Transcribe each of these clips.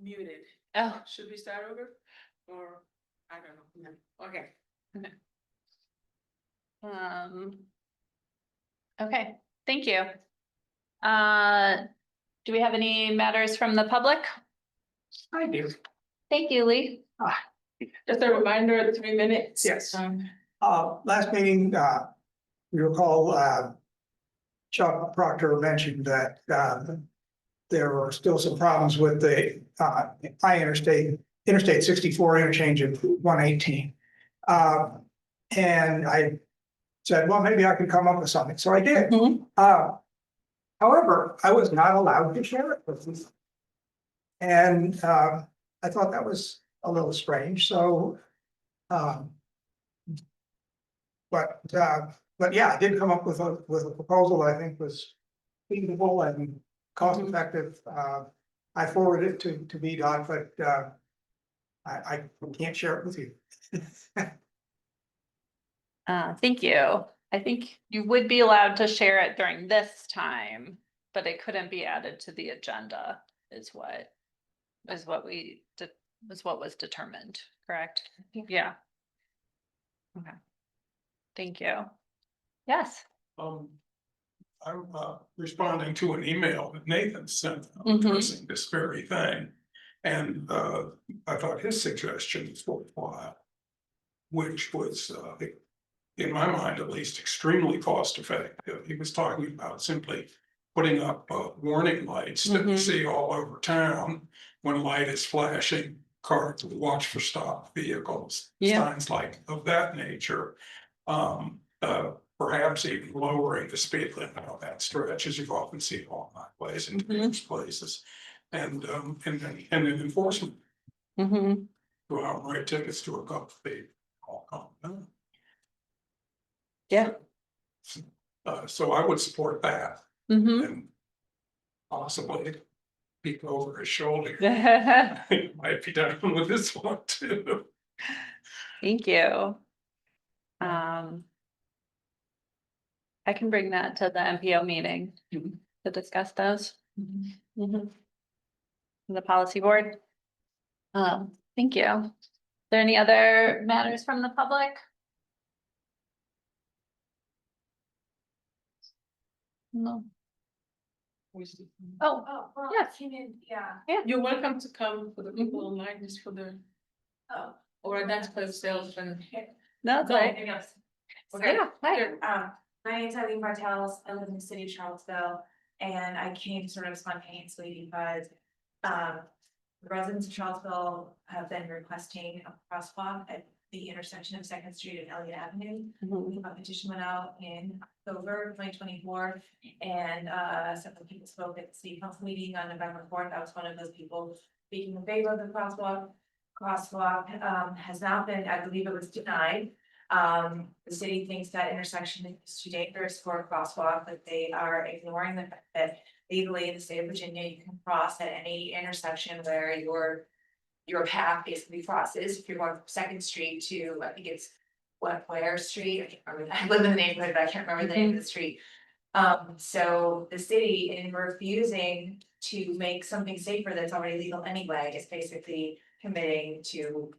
muted. Oh, Should we start over? Or, I don't know. No. Okay. okay, thank you. Do we have any matters from the public? I do. Thank you, Lee. Just a reminder, 3 minutes. Yes. Last meeting, you recall, Chuck Proctor mentioned that, there were still some problems with the, Interstate 64 interchange of 118. And I said, well, maybe I could come up with something. So I did. However, I was not allowed to share it with you. And, I thought that was a little strange. So, but yeah, I did come up with a proposal I think was feasible and cost effective. I forwarded it to VDOT, but I can't share it with you. Thank you. I think you would be allowed to share it during this time, but it couldn't be added to the agenda is what was determined, correct? Yeah. Okay. Thank you. Yes. I'm responding to an email that Nathan sent Mhm. addressing this very thing. And I thought his suggestion was worthwhile, which was, in my mind at least, extremely cost effective. He was talking about simply putting up warning lights that we Mhm. see all over town when light is flashing, cars watch for stopped vehicles, Yeah. signs like of that nature. Perhaps even lowering the speed limit on that stretch, as you've often seen on highways and dangerous places, and then enforcement. Mm-hmm. Go out and write tickets to a couple feet. All come. Yeah. So I would support that Mm-hmm. and possibly peek over his shoulder. Might be done with this one too. Thank you. I can bring that to the MPO meeting to discuss those. Mhm. The policy board. Thank you. Are there any other matters from the public? No. Oh, well, yes. came in, yeah. You're welcome to come for the people online, just for the, Oh. or identify yourself and. That's No. right. Maybe I'll- Okay. Yeah, hi. Sure. My name's Eileen Bartels. I live in the city of Charlottesville, and I came sort of spontaneously because the residents of Charlottesville have been requesting a crosswalk at the intersection of Second Street and Elliott Avenue. Mhm. A petition went out in October 2024, and several people spoke at the city council meeting on November 4th. I was one of those people speaking in favor of the crosswalk. Crosswalk has not been, I believe it was denied. The city thinks that intersection is too dangerous for a crosswalk, but they are ignoring the fact that legally in the state of Virginia, you can cross at any intersection where your path basically crosses. If you're going from Second Street to, I think it's Ware Street, I can't remember, I live in the neighborhood, but I can't remember the name of the street. So the city, in refusing to make something safer that's already legal anyway, is basically committing to.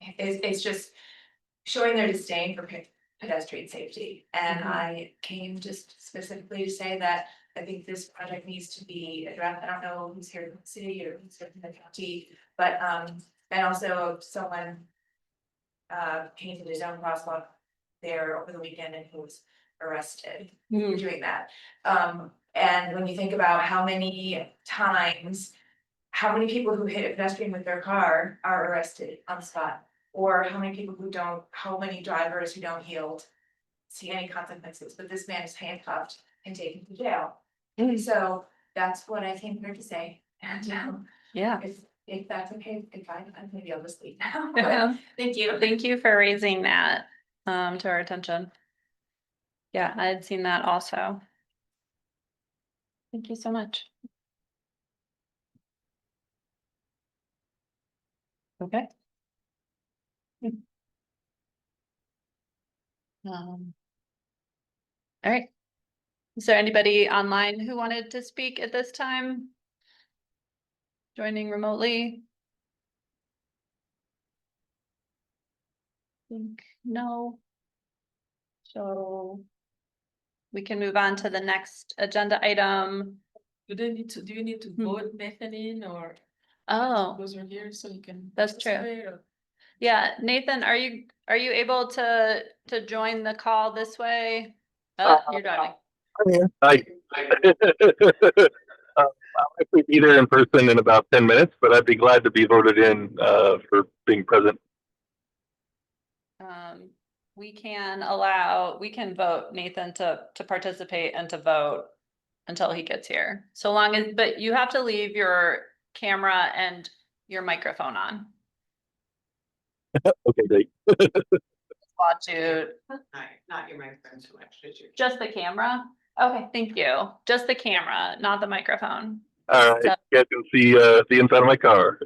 It's just showing their disdain for pedestrian safety. And I came just specifically to say that I think this project needs to be addressed. I don't know who's here from the city or who's here from the county, but and also someone painted his own crosswalk there over the weekend and he was arrested for doing that. And when you think about how many times, how many people who hit a pedestrian with their car are arrested on the spot, or how many people who don't, how many drivers who don't yield, see any consequences, but this man is handcuffed and taken to jail. So that's what I came here to say, and Yeah. if that's okay, if I maybe I'll just leave now. Yeah. Thank you. Thank you for raising that to our attention. Yeah, I had seen that also. Thank you so much. Okay. All right. Is there anybody online who wanted to speak at this time? joining remotely? Think no. So we can move on to the next agenda item. Do you need to vote Nathan in or? Oh, Those are here so you can. That's true. participate, or- yeah, Nathan, are you able to join the call this way? Oh, you're driving. Hi. I'll actually be there in person in about 10 minutes, but I'd be glad to be voted in for being present. We can vote Nathan to participate and to vote until he gets here. So long as, but you have to leave your camera and your microphone on. Okay, great. Watch you, Not your microphone so much, did you? just the camera? Okay, thank you. Just the camera, not the microphone. All right, So- you guys can see the inside of my car.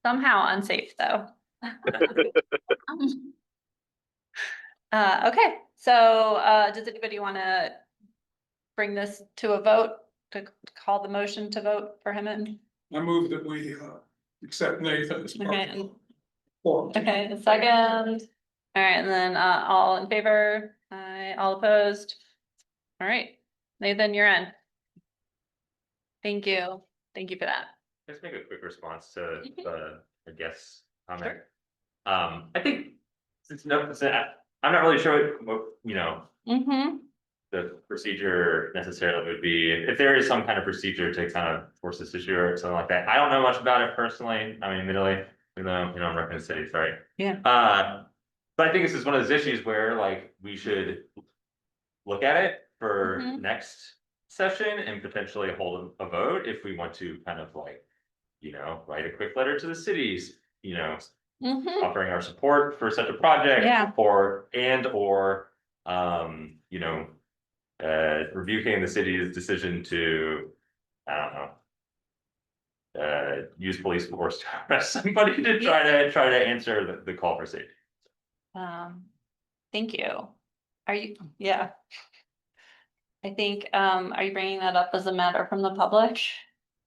Somehow unsafe though. Okay, so does anybody want to bring this to a vote, to call the motion to vote for him? And I move that we accept Nathan as part Okay. of the forum. okay, a second. All right, and then all in favor? Aye, all opposed? All right, Nathan, you're in. Thank you. Thank you for that. Just make a quick response to Mhm. the guest comment. Sure. I think I'm not really sure what, you know, Mm-hmm. the procedure necessarily would be, if there is some kind of procedure to kind of force this issue or something like that. I don't know much about it personally. I mean, admittedly, even though, you know, I'm repping the city, sorry. Yeah. But I think this is one of those issues where like we should look at it for Mhm. next session and potentially hold a vote if we want to kind of like, you know, write a quick letter to the cities, you know, Mm-hmm. offering our support for such a project. Yeah. Or you know, rebuking the city's decision to, I don't know, use police force to arrest somebody to try to answer the call for safety. Thank you. Are you, yeah. I think, are you bringing that up as a matter from the public?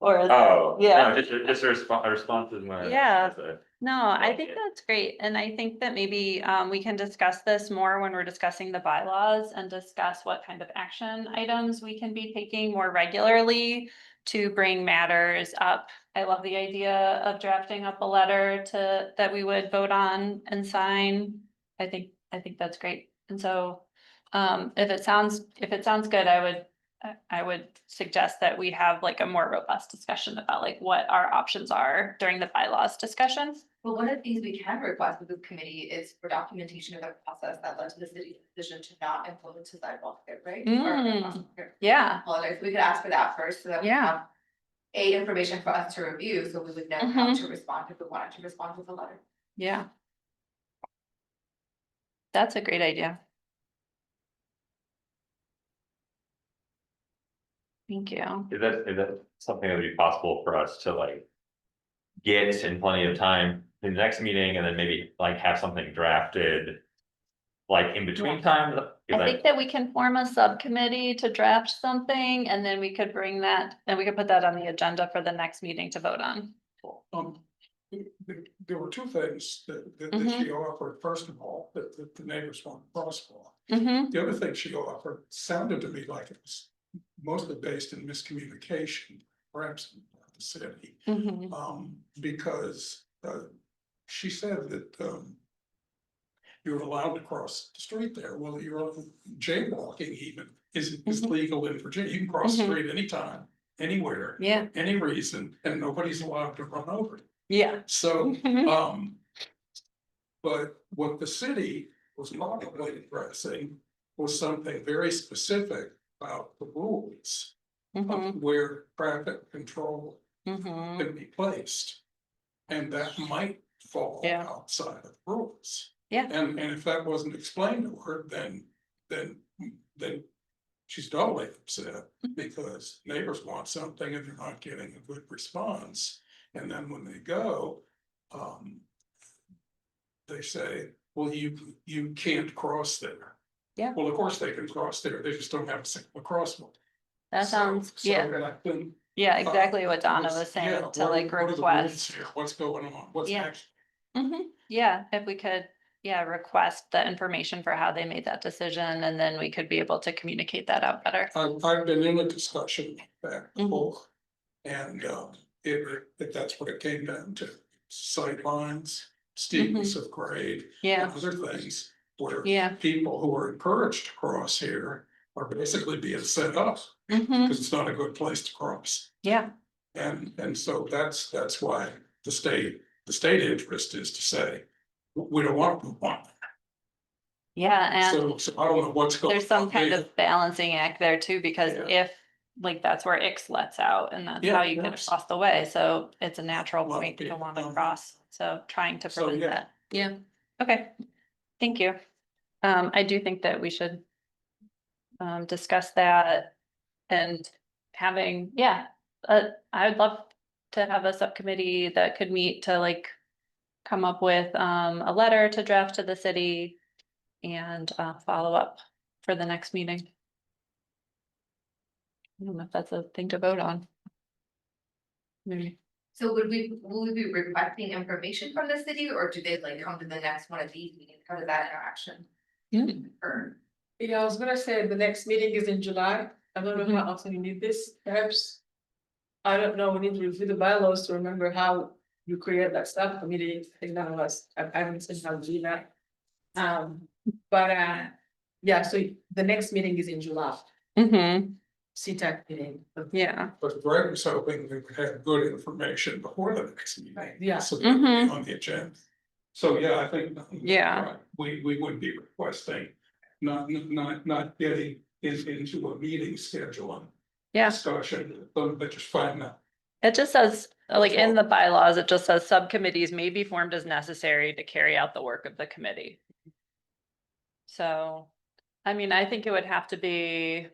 Or? Oh, Yeah. no, just a response is my. Yeah. as a- No, I think yeah. that's great, and I think that maybe we can discuss this more when we're discussing the bylaws and discuss what kind of action items we can be taking more regularly to bring matters up. I love the idea of drafting up a letter that we would vote on and sign. I think that's great, and so if it sounds good, I would suggest that we have like a more robust discussion about like what our options are during the bylaws discussion. Well, one of the things we can request with this committee is for documentation of the process that led to the city's decision to not implement the sidewalk there, right? Yeah, Apologize, we could ask for that first, so that we Yeah. have information for us to review, so we would know how to respond if we wanted to respond with a letter. yeah. That's a great idea. Thank you. Is that something that would be possible for us to like get in plenty of time in the next meeting and then maybe like have something drafted like in between time? I think that we can form a subcommittee to draft something and then we could bring that, and we could put that on the agenda for the next meeting to vote on. There were two things that Mhm. she offered. First of all, that the neighbors want to crosswalk. Mm-hmm. The other thing she offered sounded to me like it was mostly based in miscommunication, perhaps not the city. Mm-hmm. Because she said that you're allowed to cross the street there. Well, you're jaywalking even is legal in Virginia. You can cross the Mhm. street anytime, anywhere, Yeah, any reason, and nobody's allowed to run over it. yeah. So, Mhm. but what the city was probably addressing was something very specific about the rules Mhm. of where traffic control Mhm. can be placed. And that might fall Yeah. outside of rules. Yeah. And if that wasn't explained to her, then she's doubly upset because neighbors want something and they're not getting a good response. And then when they go, they say, well, you can't cross there. Yeah. Well, of course they can cross there. They just don't have a single crosswalk. That sounds, yeah. So that then, Yeah, exactly what Donna what's- was saying, yeah, to what are- like what are the rules request. here? What's going on? What's Yeah. next? Yeah, if we could, yeah, request the information for how they made that decision, and then we could be able to communicate that out better. I've been in a discussion back Mhm. before. And if that's what it came down to, sight lines, steepness of grade. And Yeah, other things where yeah. people who are encouraged to cross here are basically being set up. Hmm. Because it's not a good place to cross. Yeah, And so that's why the state interest is to say, we don't want to want. yeah, and So I don't know what's going on. there's some kind there. of balancing act there too, because Yeah. if, like, that's where X lets out, and that's Yeah, how you get yes. across the way, so it's a natural Lot of point to people, want to cross, so trying to So, prevent yeah. that. Yeah, okay, thank you. I do think that we should discuss that and having, yeah, I'd love to have a subcommittee that could meet to like come up with a letter to draft to the city and follow up for the next meeting. I don't know if that's a thing to vote on. Maybe. So will we be requesting information from the city, or do they like come to the next one of these meetings? How does that interaction occur? Yeah, I was gonna say the next meeting is in July. I don't know how often you need this, perhaps. I don't know, we need to review the bylaws to remember how you create that subcommittee. I think none of us, I haven't seen how to do that. But yeah, so the next meeting is in July, Mm-hmm, CTAC meeting. yeah. But Greg was hoping we would have good information before the next meeting. Yeah. So that would be Mhm. on the agenda. So, yeah, I think. Yeah. We would be requesting, not getting into a meeting scheduling. Yeah, Discussion, but just find out. it just says, like, in the bylaws, it just says subcommittees may be formed as necessary to carry out the work of the committee. So, I mean, I think it would have to be.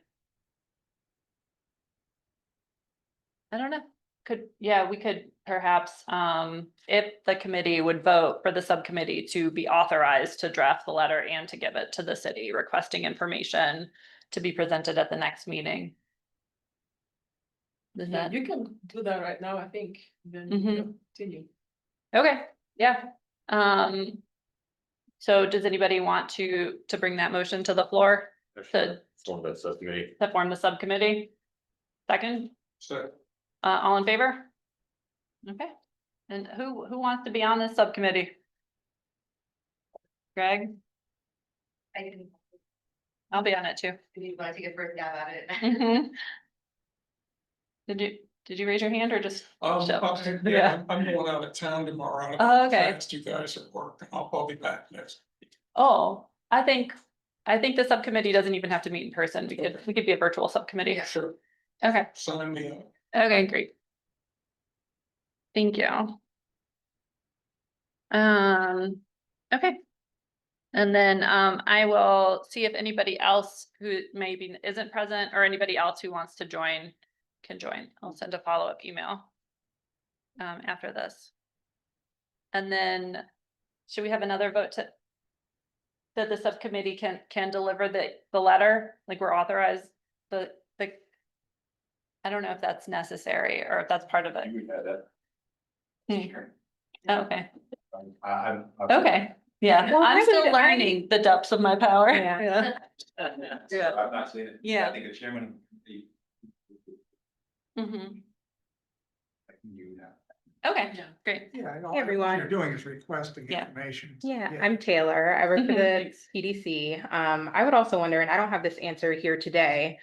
I don't know, we could perhaps, if the committee would vote for the subcommittee to be authorized to draft the letter and to give it to the city requesting information to be presented at the next meeting. Is that, You can do that right now, I think, then Mhm. continue. okay, yeah. So does anybody want to bring that motion to the floor to Form that subcommittee. form the subcommittee? Second, So all in favor? Okay, and who wants to be on this subcommittee? Greg? I can, I'll be on it too. if you want to take a first stab at it. Mhm. Did you raise your hand or just? show? yeah, I'm going out of town tomorrow. I don't know Oh, how okay. fast you guys are working. I'll be back next. Oh, I think the subcommittee doesn't even have to meet in person. We could be a virtual subcommittee. Yeah. Sure, Okay, sign me up. okay, great. Thank you. Okay. And then I will see if anybody else who maybe isn't present or anybody else who wants to join can join. I'll send a follow-up email after this. And then should we have another vote to that the subcommittee can deliver the letter, like we're authorized the I don't know if that's necessary or if that's part of it. You had that. Okay, I'm. okay, yeah, Well, I'm I still would- learning the depths of my power. Yeah. Yeah. I've not seen it. Yeah. I think the chairman, Mhm. you know. Okay, great. Yeah, Hey, everyone. What you're doing is requesting Yeah. information. Yeah, I'm Taylor. I work for Mhm. the Thanks. PDC. I would also wonder, and I don't have this answer here today,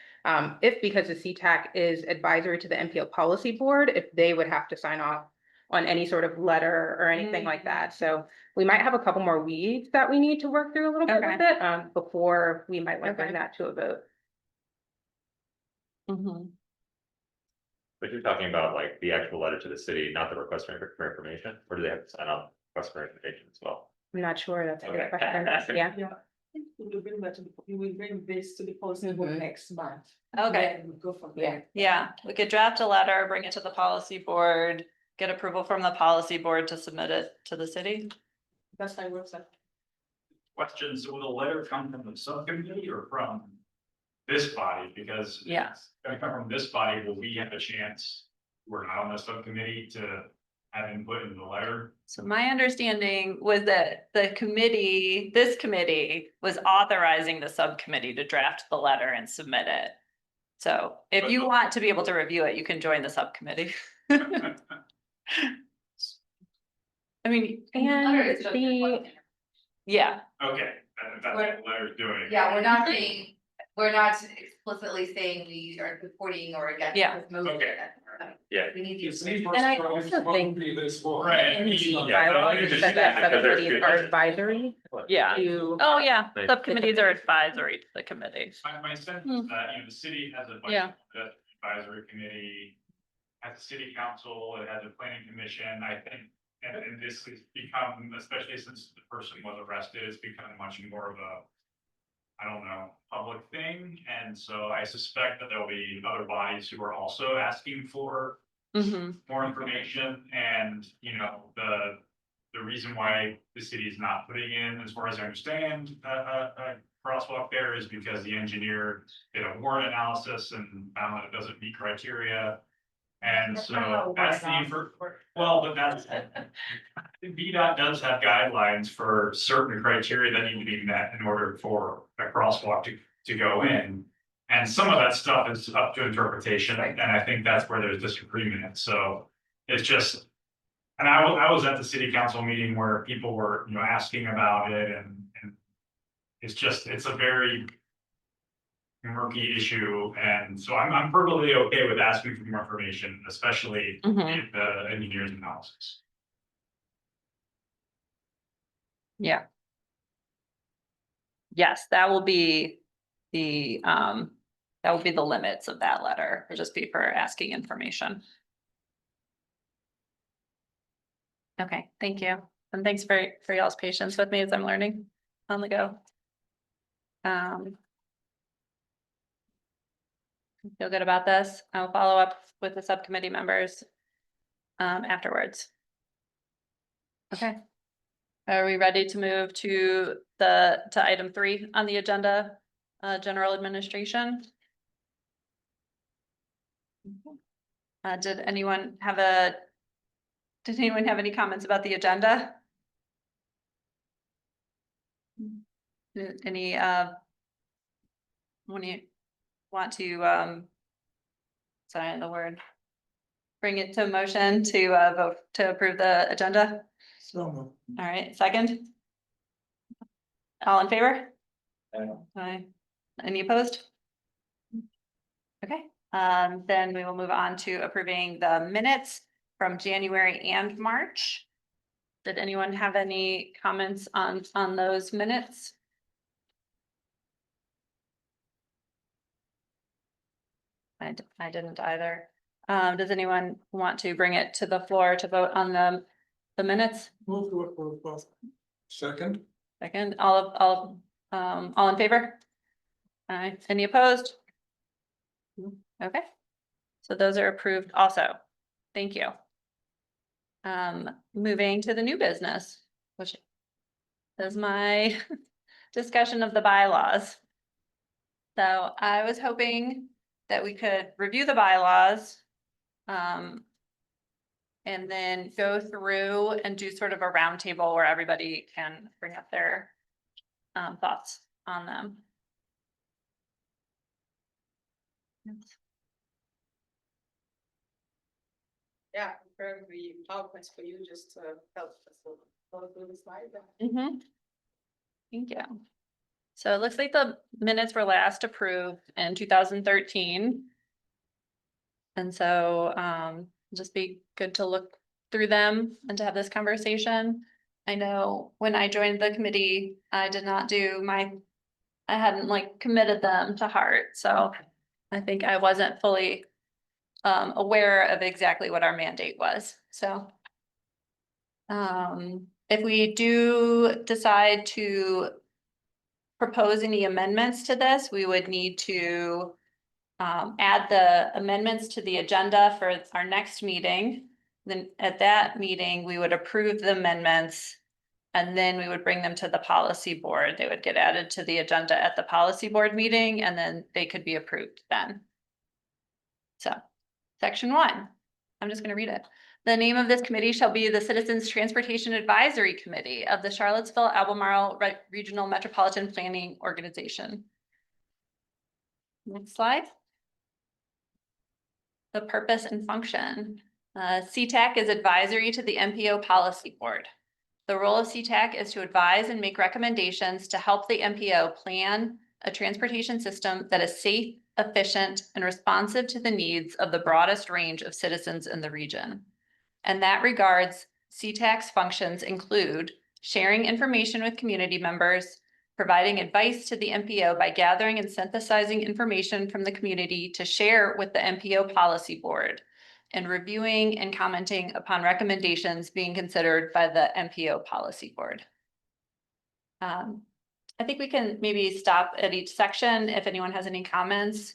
if because the CTAC is advisory to the MPO Policy Board, if they would have to sign off on any sort of letter or anything like that. So we might have a couple more weeds that we need to work through a little bit with it, before we might want to bring Okay. that to a vote. Mhm. But you're talking about like the actual letter to the city, not the request for information, or do they have to sign off request for information as well? I'm not sure. That's a good Okay. question. Yeah. Yeah. We will bring that to, we will bring this to the policy board next month. Okay. Then we'll go from there. Yeah, we could draft a letter, bring it to the policy board, get approval from the policy board to submit it to the city. That's how it works out. Questions, will the letter come from the subcommittee or from this body? Because. Yeah. It's gonna come from this body, will we have a chance were not on the subcommittee to have input in the letter. So my understanding was that this committee was authorizing the subcommittee to draft the letter and submit it. So if you want to be able to review it, you can join the subcommittee. I mean, And It's just the, one- yeah, Okay, that's what the letter's doing. Yeah, we're not explicitly saying we are supporting or against Yeah. this motion. Okay. Yeah. We need It's you. the And I first also time think- be this far. Right. in the Yeah, bylaws, I it just- says that because there's subcommittees good- are advisory yeah. to. Oh, yeah, Nice. subcommittees are advisory to the committee. My sense Hmm. is that, the city has a Yeah. budget advisory committee, has a city council, it has a planning commission, I think. And this has become, especially since the person was arrested, it's become much more of a, I don't know, public thing. And so I suspect that there'll be other bodies who are also asking for Mhm. more information. And, the reason why the city is not putting in, as far as I understand, a crosswalk there is because the engineer did a warrant analysis and found that it doesn't meet criteria. And so that's but that's, VDOT does have guidelines for certain criteria that need to be met in order for a crosswalk to go in. And some of that stuff is up to interpretation, and I think that's where there's disagreement, so it's just. And I was at the city council meeting where people were, asking about it, and it's a very murky issue, and so I'm perfectly okay with asking for more information, especially Mhm. the engineer's analysis. Yeah. Yes, that will be the limits of that letter. It'll just be for asking information. Okay, thank you. And thanks for y'all's patience with me as I'm learning on the go. Feel good about this. I'll follow up with the subcommittee members afterwards. Okay. Are we ready to move to item 3 on the agenda, general administration? Did anyone have any comments about the agenda? Any, when you want to, sorry, the word, bring it to a motion to vote to approve the agenda? So moved. All right, second? All in favor? Aye. Any opposed? Okay, then we will move on to approving the minutes from January and March. Did anyone have any comments on those minutes? I didn't either. Does anyone want to bring it to the floor to vote on the minutes? Move to approve both. Second, Second, all in favor? Aye. Any opposed? Okay, so those are approved also. Thank you. Moving to the new business, which is my discussion of the bylaws. So I was hoping that we could review the bylaws. And then go through and do sort of a roundtable where everybody can bring up their thoughts on them. Yeah, probably PowerPoints for you just to help us go through the slide. Thank you. So it looks like the minutes were last approved in 2013. And so just be good to look through them and to have this conversation. I know when I joined the committee, I did not do I hadn't like committed them to heart, so I think I wasn't fully aware of exactly what our mandate was, so. If we do decide to propose any amendments to this, we would need to add the amendments to the agenda for our next meeting. Then at that meeting, we would approve the amendments. And then we would bring them to the policy board. They would get added to the agenda at the policy board meeting, and then they could be approved then. So, section 1, I'm just gonna read it. The name of this committee shall be the Citizens Transportation Advisory Committee of the Charlottesville Albemarle Regional Metropolitan Planning Organization. Next slide. The purpose and function. CTAC is advisory to the MPO Policy Board. The role of CTAC is to advise and make recommendations to help the MPO plan a transportation system that is safe, efficient, and responsive to the needs of the broadest range of citizens in the region. And that regards, CTAC's functions include sharing information with community members, providing advice to the MPO by gathering and synthesizing information from the community to share with the MPO Policy Board, and reviewing and commenting upon recommendations being considered by the MPO Policy Board. I think we can maybe stop at each section if anyone has any comments.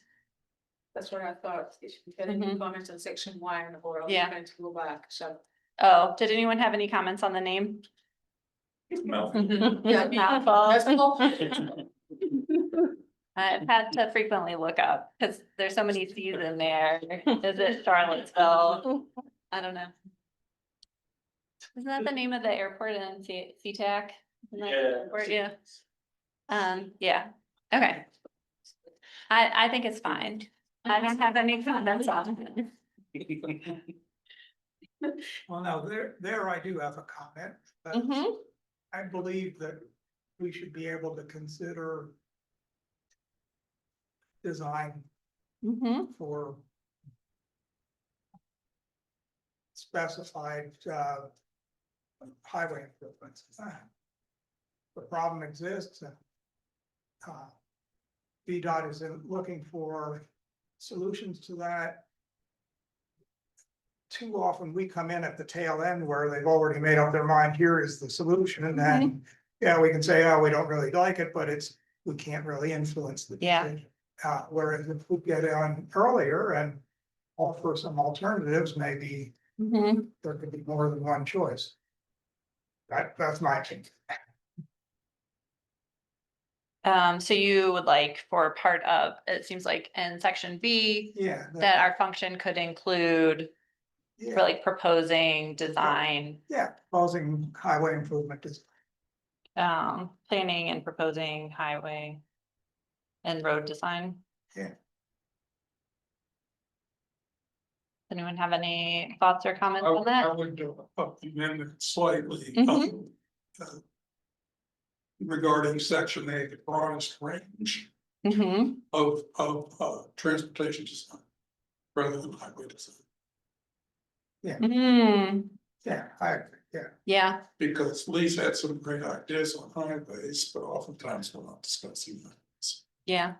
That's what I thought, if you get any comments on section 1 or Yeah. trying to go back, so. Oh, did anyone have any comments on the name? No. Mouthful. I've had to frequently look up because there's so many C's in there. Is it Charlottesville? I don't know. Isn't that the name of the airport in CTAC? Isn't that the airport? Yeah. Yeah, okay. I think it's fine. I don't have any comments on it. Well, now, there I do have a comment. But Mhm. I believe that we should be able to consider design Mhm. for specified highway improvements. The problem exists and VDOT is looking for solutions to that. Too often we come in at the tail end where they've already made up their mind, here is the solution, and then, yeah, we can say, oh, we don't really like it, but we can't really influence the Yeah. decision. Whereas if we get on earlier and offer some alternatives, maybe Mhm. there could be more than one choice. That's my opinion. So you would like for part of, it seems like in section B, Yeah. that our function could include for Yeah, like proposing design, yeah, proposing highway improvement is, planning and proposing highway and road design. yeah. Anyone have any thoughts or comments I on would, that? amend it slightly. Mhm. uh, Regarding section A, the broadest range Mhm. of transportation design. Rather than highway design, Mm, Yeah, I agree, yeah. yeah, because Lee's had some great ideas on highways, but oftentimes we're not discussing that. yeah.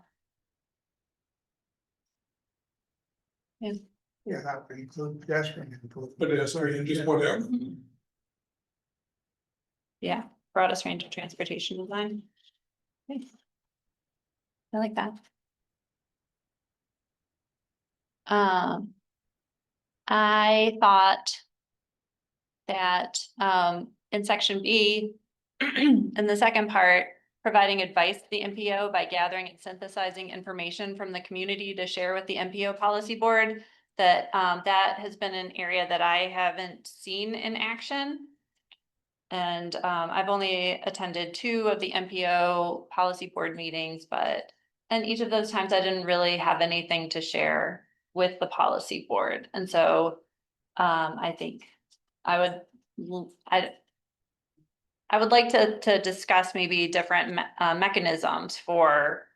Yeah, that would include pedestrian improvement. But it's just whatever. Mhm. Yeah, broadest range of transportation design. Okay. I like that. I thought that, in section B, in the second part, providing advice to the MPO by gathering and synthesizing information from the community to share with the MPO Policy Board, that, that has been an area that I haven't seen in action. And I've only attended 2 of the MPO Policy Board meetings, and each of those times I didn't really have anything to share with the policy board. And so I think I would like to discuss maybe different mechanisms for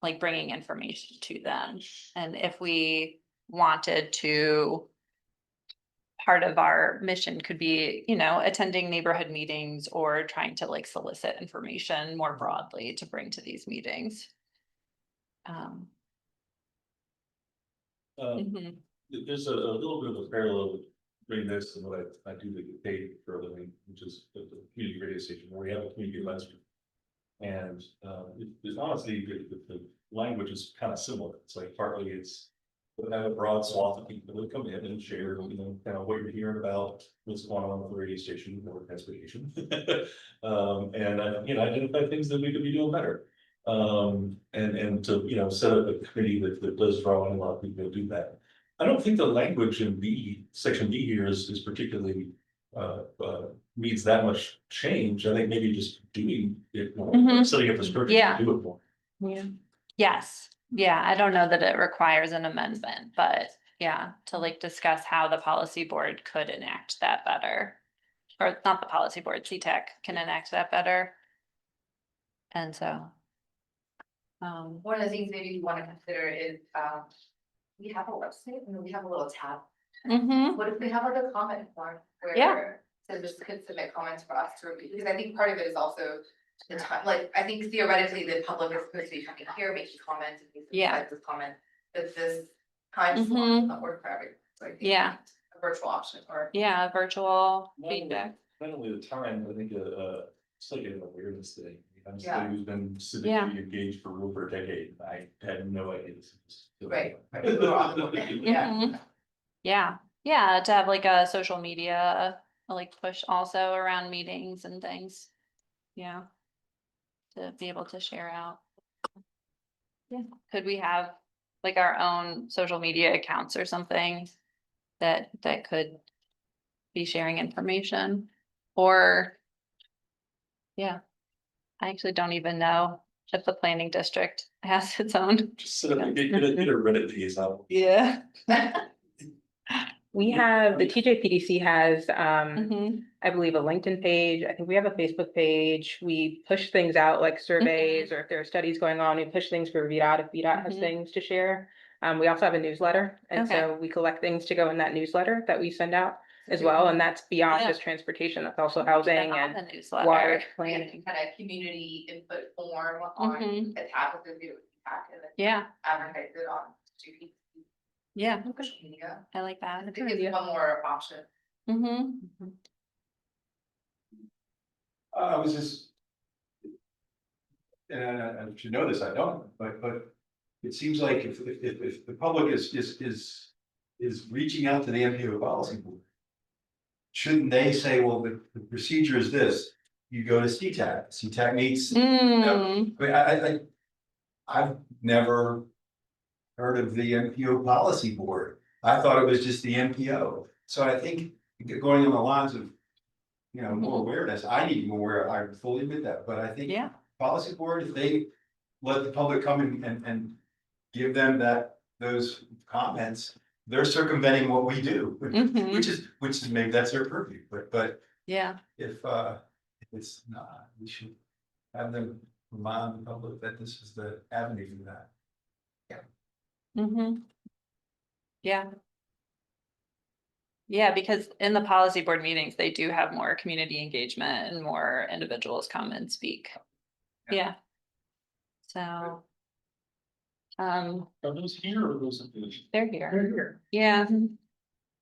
like bringing information to them. And if we wanted to, part of our mission could be, attending neighborhood meetings or trying to like solicit information more broadly to bring to these meetings. Mhm. There's a little bit of a parallel between this and what I do to get paid for a living, which is the community radio station where we have a community advisor. And it's honestly, the language is kind of similar. It's like partly it's have a broad swath of people that come in and share, kind of what you're hearing about what's going on with the radio station or transportation. And identify things that we could be doing better. And to, set up a committee that does draw in a lot of people to do that. I don't think the language in B, section B here is particularly, needs that much change. I think maybe just doing it more, Mhm. setting up the structure Yeah. to do it more. Yeah. Yes, yeah, I don't know that it requires an amendment, but yeah, to like discuss how the policy board could enact that better. Or not the policy board, CTAC can enact that better. And so. One of the things maybe you wanna consider is, we have a website and we have a little tab. Mhm. What if we have like a comment form Yeah. where citizens could submit comments for us to review? Because I think part of it is also the time, like, I think theoretically the public is supposed to be coming here, making comments, and these Yeah. types of comments. But this time slot Mhm. does not work for everyone, so I think. Yeah. A virtual option or. Yeah, virtual feedback. Not only the time, I think, it's like an awareness thing. I'm Yeah. somebody who's been civically engaged for over a decade. I had no idea this was. Right. Yeah. Mhm. Yeah, yeah, to have like a social media, like push also around meetings and things. Yeah. To be able to share out. Yeah, could we have like our own social media accounts or something that could be sharing information? Or, yeah, I actually don't even know if the planning district has its own. Just set up, get a Reddit piece out. Yeah. We have, the TJPDC has, Mhm. I believe, a LinkedIn page. I think we have a Facebook page. We push things out like surveys, or if there are studies going on, we push things for VDOT if VDOT has Mhm. things to share. We also have a newsletter, and Okay. so we collect things to go in that newsletter that we send out as well, and that's beyond Yeah. just transportation, that's also housing On and the newsletter. water Planning planning. kind of community input form on Mhm. a tab associated with CTAC and then Yeah, advertise it on GP yeah, social media. I like that. I think it's one more option. Mm-hmm. I was just. And I should know this, I don't, but it seems like if the public is reaching out to the MPO policy board. Shouldn't they say, well, the procedure is this, you go to CTAC, CTAC meets. Mm. I mean, I've never heard of the MPO policy board. I thought it was just the MPO. So I think going on the lines of, more awareness, I need more, I fully admit that, but I think. Yeah. Policy board, if they let the public come in and give them those comments, they're circumventing what we do, Mhm. which is maybe that's their purview, but Yeah, if it's not, we should have them remind the public that this is the avenue for that. mm-hmm. Yeah. Yeah, because in the policy board meetings, they do have more community engagement and more individuals come and speak. Yeah. So. Are those here or those? They're here. Yeah.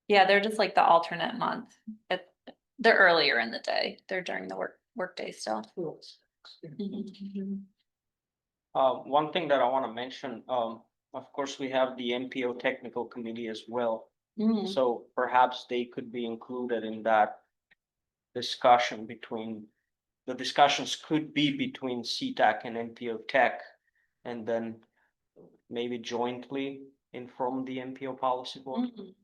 Yeah, they're just like the alternate month. They're earlier in the day. They're during the work day still. Mhm. One thing that I want to mention, of course, we have the MPO technical committee as well. Mhm. So perhaps they could be included in that discussion the discussions could be between CTAC and MPO Tech. And then maybe jointly inform the MPO policy board. Mhm.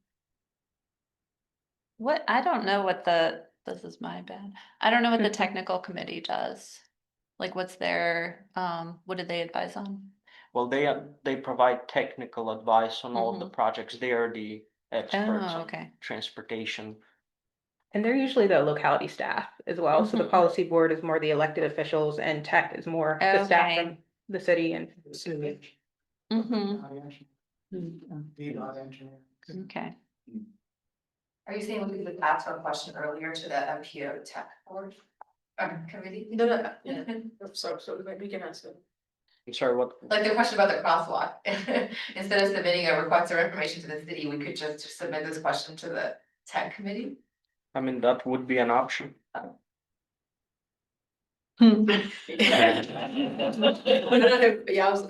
What, I don't know what this is my bad. I don't know what the technical committee does. Like what's their, what do they advise on? Well, they provide technical advice on all the projects. They are the experts Oh, on okay. transportation. And they're usually the locality staff as well, so the Mhm. policy board is more the elected officials and tech is more the staff Okay. from the city and. Mm-hmm. Okay. Are you saying we could ask our question earlier to the MPO tech board? Committee? No, so we can answer. I'm sorry, what? Like the question about the crosswalk, instead of submitting a request or information to the city, we could just submit this question to the tech committee? I mean, that would be an option.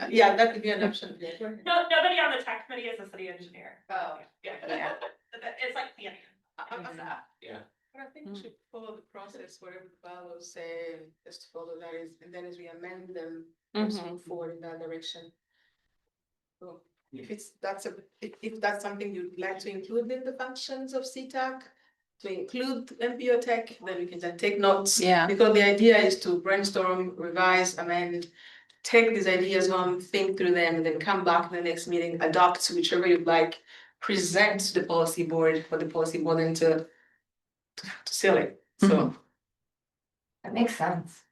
Yeah, that could be an option. No, nobody on the tech committee is a city engineer. Oh. Yeah. It's like planning. Yeah. But I think we should follow the process, whatever the bylaws say, just follow that is, and then as we amend them, let's move forward in that direction. So if if that's something you'd like to include in the functions of CTAC, to include MPO Tech, then we can then take notes. Yeah. Because the idea is to brainstorm, revise, amend, take these ideas home, think through them, and then come back in the next meeting, adopt whichever you'd like, present to the policy board for the policy board then to seal it, so. That makes sense.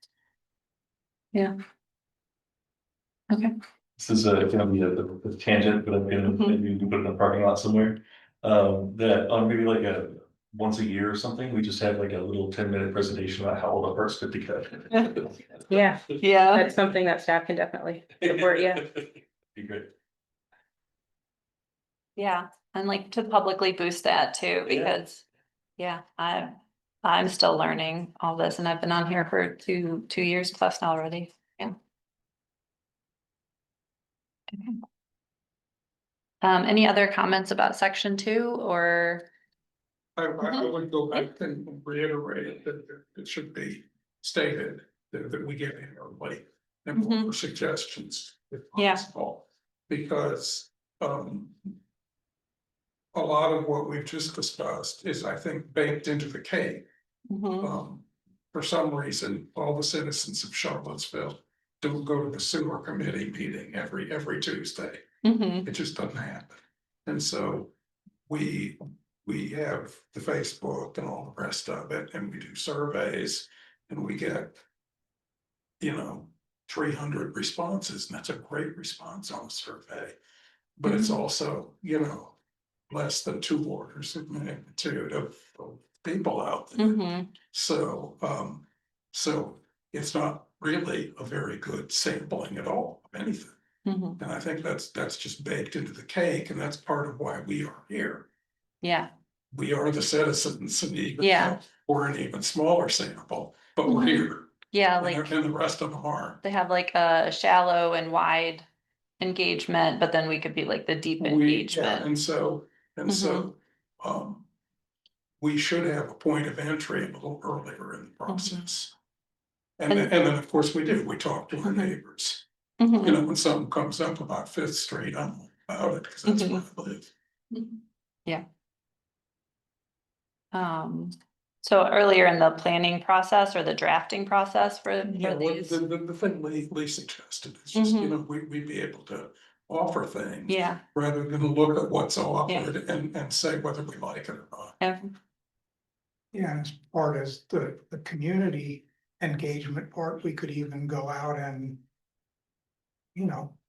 Okay. This is gonna be a tangent, but I'm gonna, maybe we can put it in a parking lot somewhere. That on maybe like a once a year or something, we just have like a little 10-minute presentation about how all the parts fit together. Yeah, Yeah. that's something that staff can definitely support, yeah. Be great. Yeah, and like to publicly boost that too, because, yeah, I'm still learning all this and I've been on here for two years plus now already, yeah. Okay. Any other comments about section 2 or? I would go back and reiterate that it should be stated that we get in early and look for suggestions if Yeah. possible. Because a lot of what we've just discussed is, I think, baked into the cake. For some reason, all the citizens of Charlottesville don't go to the sewer committee meeting every Tuesday. It just doesn't happen. And so we have the Facebook and all the rest of it, and we do surveys, and we get, 300 responses, and that's a great response on a survey. But it's also, less than 2 orders of magnitude of people out there. So, so it's not really a very good sampling at all of anything. And I think that's just baked into the cake, and that's part of why we are here. Yeah. We are the citizens, and even Yeah. though we're an even smaller sample, but we're here. Yeah, And like the rest of them aren't. they have like a shallow and wide engagement, but then we could be like the deep Yeah, engagement. and so, we should have a point of entry a little earlier in the process. And then, of course, we do, we talk to our neighbors. When something comes up about Fifth Street, I'm all about it, because that's where I live. Yeah. So earlier in the planning process or the drafting process for Yeah, well, these? the thing Lee suggested is just, we'd be able to offer things. Yeah. Rather than look at what's Yeah. offered and say whether we like it or not. Yeah, and as part as the community engagement part, we could even go out and,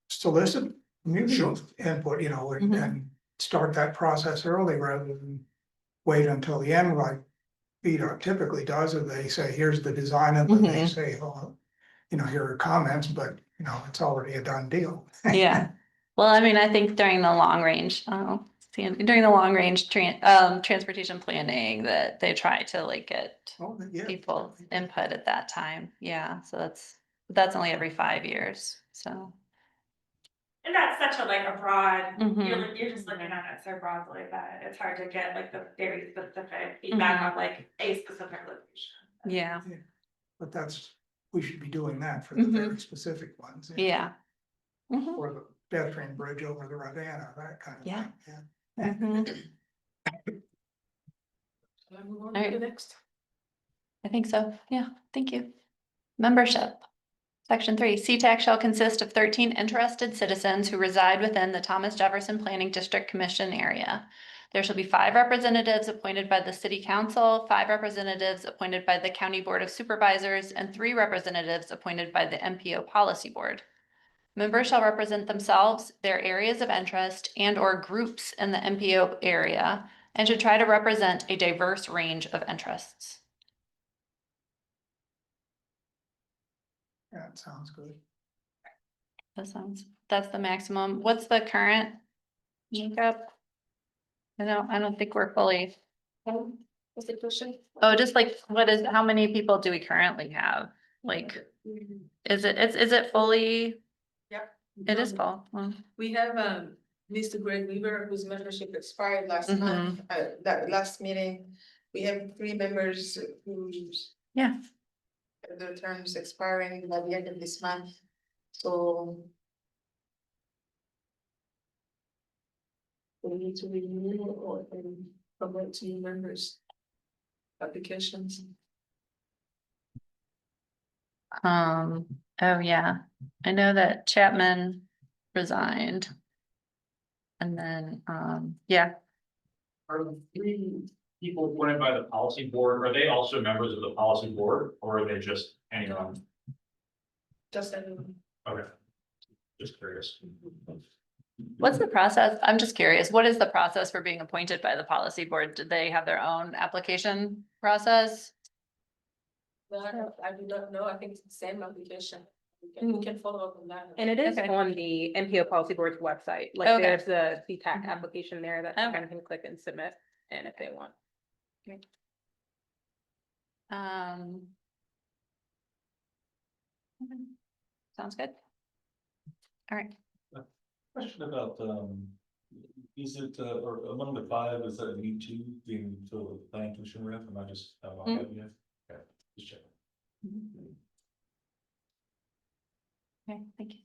solicit community input, and start that process early rather than wait until the end, like VDOT typically does, and they say, here's the design, and then they say, oh, here are comments, but, it's already a done deal. Yeah. Well, I mean, I think during the long range, transportation planning that they try to like get people's input at that time. Yeah, so that's only every 5 years, so. And that's such a like a broad, you're just looking at it so broadly that it's hard to get like the very specific feedback on like a specific location. Yeah. But we should be doing that for the very specific ones. Yeah. Or the pedestrian bridge over the Ravenna, that kind of thing. Shall I move on All to the right. next? I think so. Yeah, thank you. Membership. Section 3, CTAC shall consist of 13 interested citizens who reside within the Thomas Jefferson Planning District Commission area. There shall be 5 representatives appointed by the City Council, 5 representatives appointed by the County Board of Supervisors, and 3 representatives appointed by the MPO Policy Board. Members shall represent themselves, their areas of interest, and/or groups in the MPO area, and should try to represent a diverse range of interests. That sounds good. That's the maximum. What's the current makeup? I don't think we're fully. What's the question? Oh, just like, how many people do we currently have? Like, is it fully? Yep. It is full. We have Mr. Greg Weaver, whose membership expired last month, that last meeting. We have 3 members whose their terms expiring by the end of this month. So we need to renew or promote to new members. Applications. Oh yeah, I know that Chapman resigned. And then, yeah, Are the three people appointed by the policy board, are they also members of the policy board, or are they just anyone? Just anyone. Okay. Just curious. what's the process? I'm just curious, what is the process for being appointed by the policy board? Do they have their own application process? No, I do not know. I think it's the same application. We can follow up on that. And it is Okay. on the MPO Policy Board's website, like Okay. there's the CTAC Mhm. application there that Okay. someone can click and submit in if they want. Um. okay. Sounds good. All right, Question about, is it, or among the five, is that need to being filled with planning commission rep, am I just, am I Mm. yet? Okay, just checking. okay, thank you.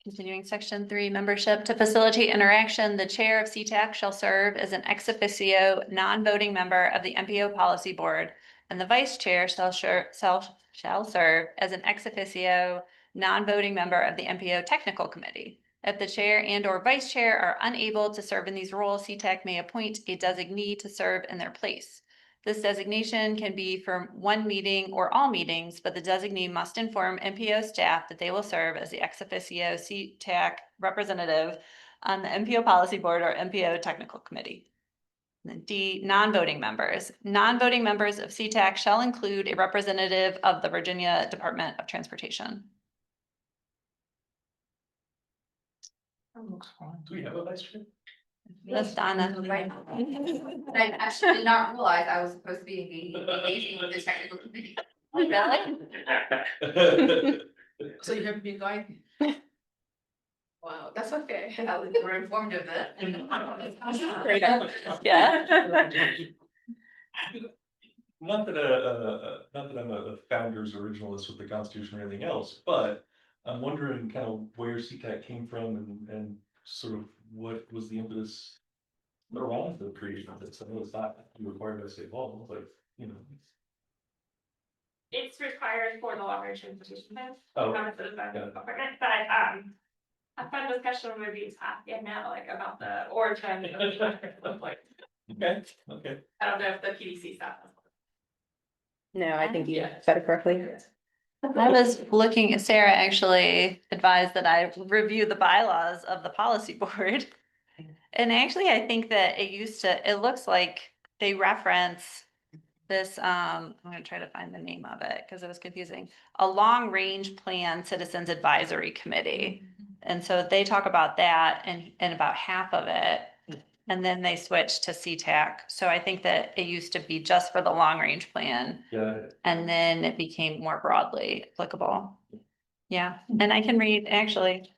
Continuing section 3, membership to facilitate interaction, the chair of CTAC shall serve as an ex officio, non-voting member of the MPO Policy Board, and the vice chair shall serve as an ex officio, non-voting member of the MPO Technical Committee. If the chair and or vice chair are unable to serve in these roles, CTAC may appoint a designee to serve in their place. This designation can be for one meeting or all meetings, but the designee must inform MPO staff that they will serve as the ex officio CTAC representative on the MPO Policy Board or MPO Technical Committee. And then D, non-voting members. Non-voting members of CTAC shall include a representative of the Virginia Department of Transportation. That looks fine. Do we have a vice chair? That's Donna. And I actually did not realize I was supposed to be engaging with the technical committee. Really? So you have been going. Wow, that's okay. That was more informative then. Great. Yeah. Not that, not that I'm a founder's originalist with the Constitution or anything else, but I'm wondering kind of where CTAC came from and sort of what was the impetus around the creation of this. I know it's not required by state law, but, you know. It's required for the long-range transportation plan. Oh, Not for the got it. department, but a fun discussion would be yeah, now like about the origin of like, Okay, okay. I don't know if the PDC stuff. No, I think you said it correctly. I was looking, Sarah actually advised that I review the bylaws of the policy board. And actually, I think that it looks like they reference this, I'm gonna try to find the name of it because it was confusing. A long range plan citizens advisory committee. And so they talk about that and about half of it. And then they switched to CTAC. So I think that it used to be just for the long range plan. Yeah. And then it became more broadly applicable. Yeah, and I can read actually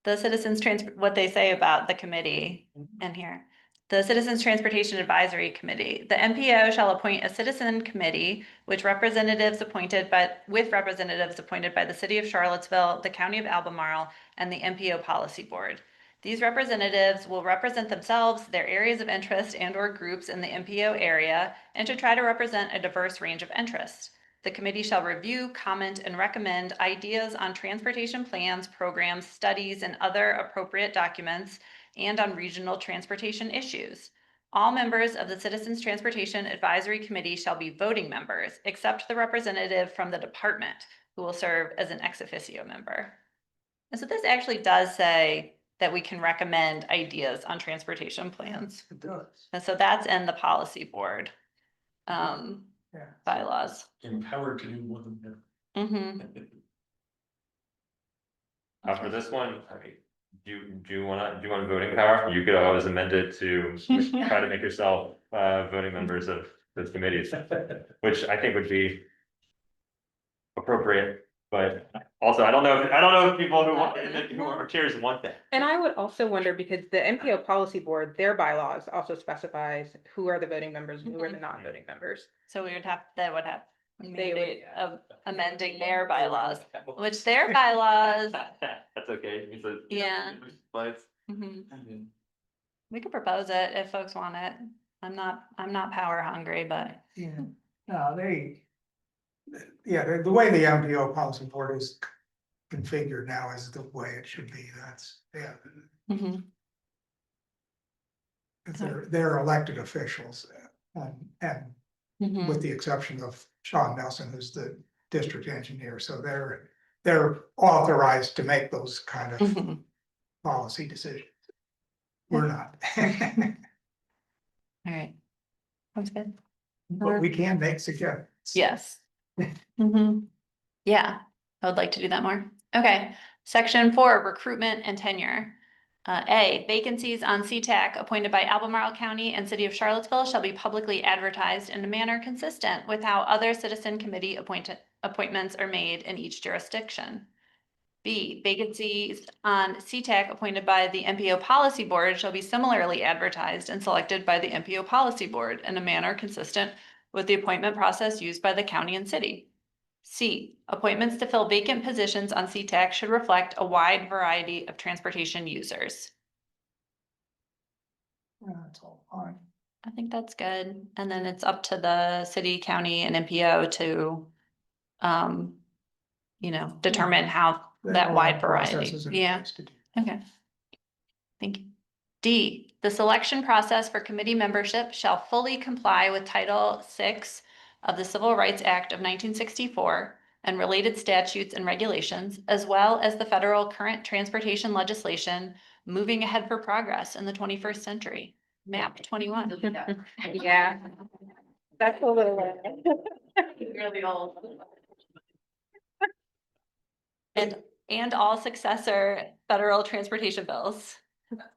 the what they say about the committee in here. The Citizens Transportation Advisory Committee. The MPO shall appoint a citizen committee with representatives appointed by the City of Charlottesville, the County of Albemarle, and the MPO Policy Board. These representatives will represent themselves, their areas of interest and or groups in the MPO area, and to try to represent a diverse range of interests. The committee shall review, comment, and recommend ideas on transportation plans, programs, studies, and other appropriate documents, and on regional transportation issues. All members of the Citizens Transportation Advisory Committee shall be voting members, except the representative from the department, who will serve as an ex officio member. And so this actually does say that we can recommend ideas on transportation plans. It does. And so that's in the policy board Yeah. bylaws. Empowered to do more than Mhm. For this one, I mean, do you want voting power? You could always amend it to try to make yourself voting members of those committees, which I think would be appropriate. But also, I don't know if people who are chairs want that. And I would also wonder, because the MPO Policy Board, their bylaws also specifies who are the voting members and who are the non-voting members. So we would have, that would have They mandate would- of amending their bylaws, which their bylaws, That's okay. It's a- Yeah. But Mhm. We could propose it if folks want it. I'm not power hungry, but. Yeah, no, the way the MPO policy board is configured now is the way it should be, that's, yeah. Mhm. They're elected officials, and Mhm. with the exception of Sean Nelson, who's the district engineer, so they're authorized to make those kind of Mhm. policy decisions. We're not. All right. Sounds good. But we can make suggestions. Yes. Yeah, I would like to do that more. Okay, section 4, recruitment and tenure. A, vacancies on CTAC appointed by Albemarle County and City of Charlottesville shall be publicly advertised in a manner consistent with how other citizen committee appointments are made in each jurisdiction. B, vacancies on CTAC appointed by the MPO Policy Board shall be similarly advertised and selected by the MPO Policy Board in a manner consistent with the appointment process used by the county and city. C, appointments to fill vacant positions on CTAC should reflect a wide variety of transportation users. That's all fine. I think that's good. And then it's up to the city, county, and MPO to, determine how that wide variety. Processes in Yeah. place to do. Okay. Thank you. D, the selection process for committee membership shall fully comply with Title VI of the Civil Rights Act of 1964 and related statutes and regulations, as well as the federal current transportation legislation moving ahead for progress in the 21st century. MAP 21. Yeah. That's a little. Really old. And all successor federal transportation bills.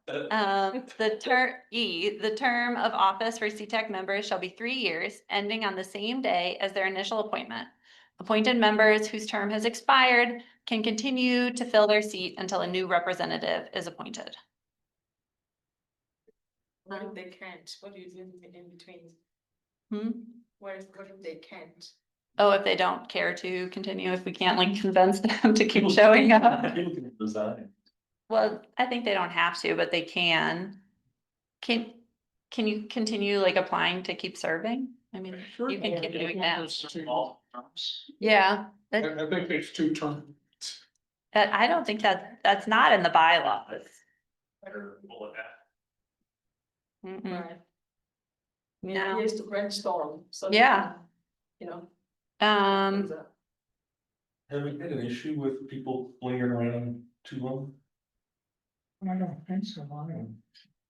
The term of office for CTAC members shall be 3 years, ending on the same day as their initial appointment. Appointed members whose term has expired can continue to fill their seat until a new representative is appointed. What if they can't? What do you do in between? What if they can't? Oh, if they don't care to continue, if we can't convince them to keep showing up. People can resign. Well, I think they don't have to, but they can. Can you continue applying to keep serving? I mean, you can keep doing that. Yeah, I think it's 2 terms. I don't think that's not in the bylaws. Better bullet that. Mm-mm. Right. No. He has to brainstorm, so. Yeah. You know. Um, Have we had an issue with people lingering around too long? I don't think so,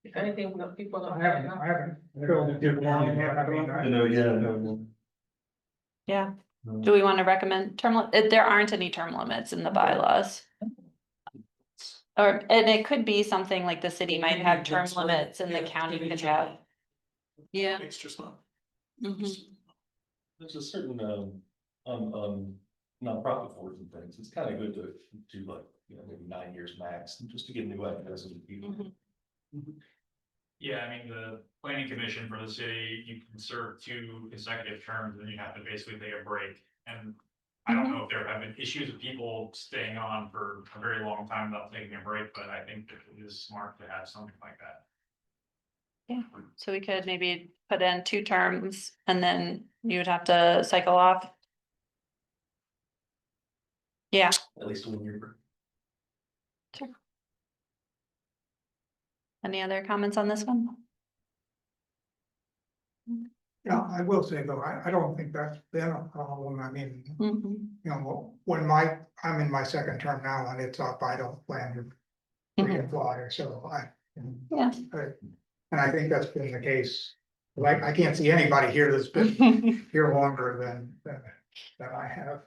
If anything, people don't. I haven't filled it too long yet, I mean, yeah. Do we want to recommend there aren't any term limits in the bylaws. And it could be something like the city might have term limits and the county could have. Yeah. It's just not. There's a certain, nonprofit boards and things, it's kind of good to do maybe 9 years max, just to get new ideas and people. Yeah, I mean, the planning commission for the city, you can serve 2 consecutive terms, and you have to basically take a break. And I don't know if there have been issues with people staying on for a very long time without taking a break, but I think that it is smart to have something like that. Yeah, so we could maybe put in 2 terms and then you would have to cycle off. Yeah. At least 1 year. Sure. Any other comments on this one? yeah, I will say though, I don't think that's been a problem, I mean, when I'm in my second term now and it's up, I don't plan to reapply, so Yeah. And I think that's been the case. I can't see anybody here that's been here longer than I have.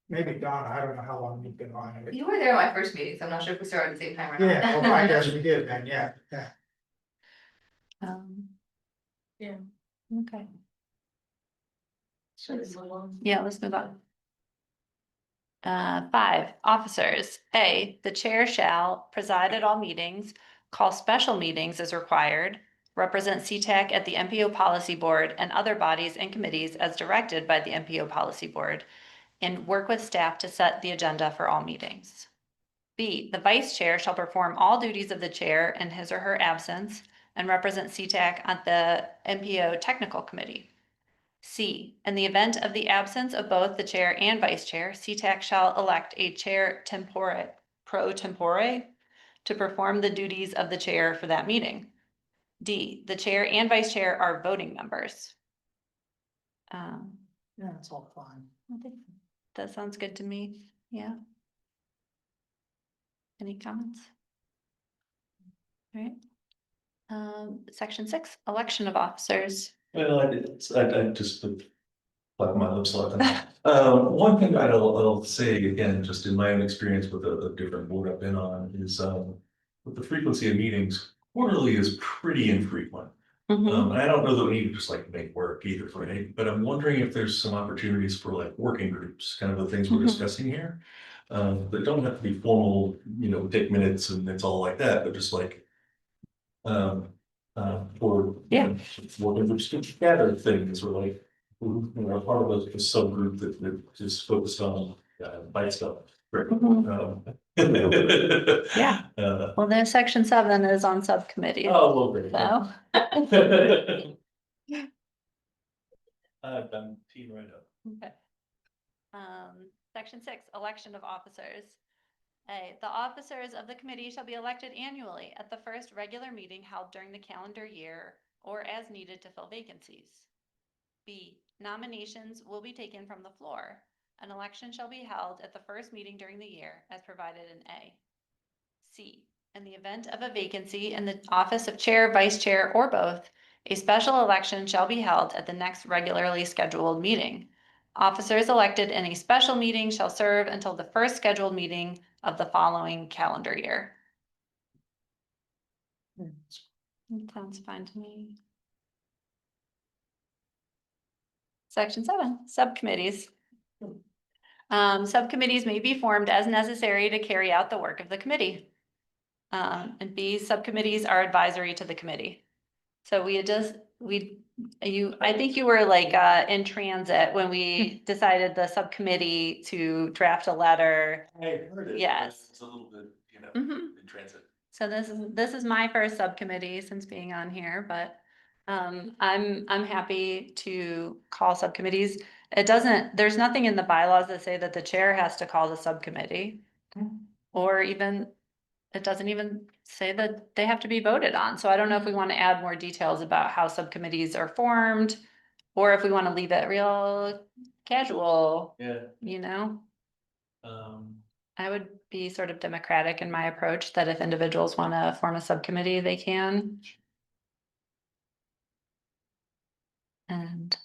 Maybe Donna, I don't know how long you've been on it. You were there at my first meeting, so I'm not sure if we started at the same time or not. Yeah, well, I guess we did then, yeah. Yeah. Okay. Should we move on? Yeah, let's move on. 5, officers. A, the chair shall preside at all meetings, call special meetings as required, represent CTAC at the MPO Policy Board and other bodies and committees as directed by the MPO Policy Board, and work with staff to set the agenda for all meetings. B, the vice chair shall perform all duties of the chair in his or her absence and represent CTAC at the MPO Technical Committee. C, in the event of the absence of both the chair and vice chair, CTAC shall elect a chair pro tempore to perform the duties of the chair for that meeting. D, the chair and vice chair are voting members. Yeah, it's all fine. I think that sounds good to me. Yeah. Any comments? All right. Section 6, election of officers. Well, I just like my lips like that. One thing I'll say again, just in my own experience with a different board I've been on is, with the frequency of meetings, quarterly is pretty infrequent. Mhm. And I don't know that we need to just like make work either, right? But I'm wondering if there's some opportunities for like working groups, kind of the things we're Mhm. discussing here. That don't have to be formal, take minutes and it's all like that, but just like. For. Yeah. Working groups to gather things or like, part of a subgroup that is focused on, bite stuff. Right. Mhm. Yeah. Well, then section 7 is on subcommittees. Oh, well, great. So. I'm team right up. Okay. Section 6, election of officers. A, the officers of the committee shall be elected annually at the first regular meeting held during the calendar year or as needed to fill vacancies. B, nominations will be taken from the floor. An election shall be held at the first meeting during the year as provided in A. C, in the event of a vacancy in the office of chair, vice chair, or both, a special election shall be held at the next regularly scheduled meeting. Officers elected in a special meeting shall serve until the first scheduled meeting of the following calendar year. That sounds fine to me. Section 7, subcommittees. Subcommittees may be formed as necessary to carry out the work of the committee. And B, subcommittees are advisory to the committee. So I think you were like in transit when we decided the subcommittee to draft a letter. I heard it. Yes. It's a little bit, Mhm. in transit. So this is my first subcommittee since being on here, but I'm happy to call subcommittees. There's nothing in the bylaws that say that the chair has to call the subcommittee. Or even, it doesn't even say that they have to be voted on. So I don't know if we want to add more details about how subcommittees are formed. Or if we want to leave it real casual, Yeah. I would be sort of democratic in my approach that if individuals want to form a subcommittee, they can. And,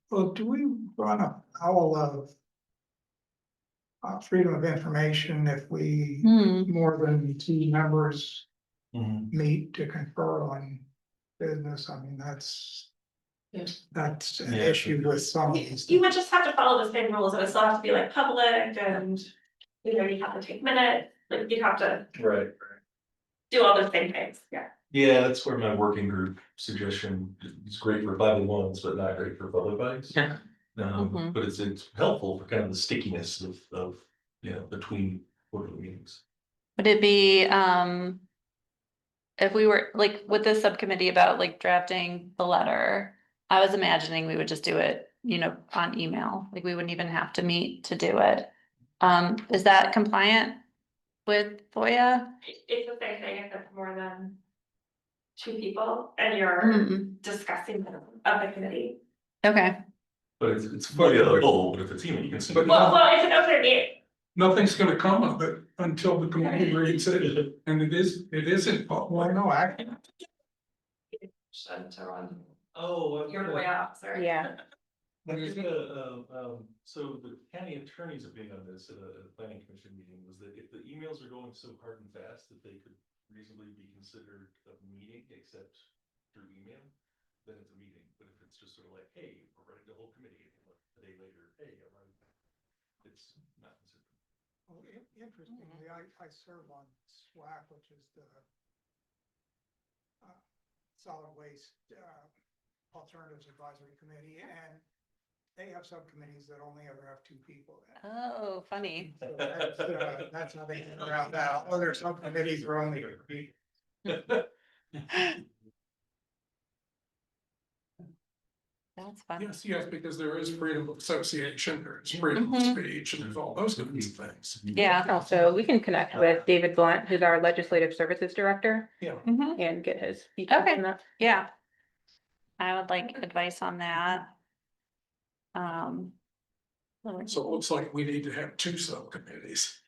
Well, do we run afoul of freedom of information if we, more than 2 members meet to confer on business? I mean, that's an issue with some of these. You would just have to follow the same rules, it would still have to be like public and, you have to take minutes, like you'd have to Right. do all the same things, yeah. Yeah, that's where my working group suggestion is great for 501s, but not great for public bikes. Mhm. But it's helpful for kind of the stickiness of between quarterly meetings. would it be, if we were like with this subcommittee about like drafting the letter, I was imagining we would just do it, on email, like we wouldn't even have to meet to do it. Is that compliant with FOIA? It's the same thing if it's more than 2 people and you're discussing of the committee. Okay. But it's funny, but if it's email, you can send it. Well, it's an open meeting. Nothing's gonna come of it until the committee reads it, and it isn't Well, public. no, To run Oh, your FOIA officer. Yeah. There's so the county attorney's opinion on this at a planning commission meeting was that if the emails are going so hard and fast that they could reasonably be considered a meeting except through email, then it's a meeting. But if it's just sort of like, hey, we're running the whole committee, and a day later, hey, I'm running, it's not considered. Well, interestingly, I serve on SWAC, which is the Solid Waste Alternatives Advisory Committee, and they have subcommittees that only ever have two people. Oh, funny. So that's how they get around that. Other subcommittees are only three. That's funny. Yes, because there is freedom of association, there's freedom of speech, and there's all those kinds of things. Yeah. Also, we can connect with David Blunt, who's our Legislative Services Director, Yeah. and get his feedback Okay. on that. Yeah. I would like advice on that. So it looks like we need to have two subcommittees.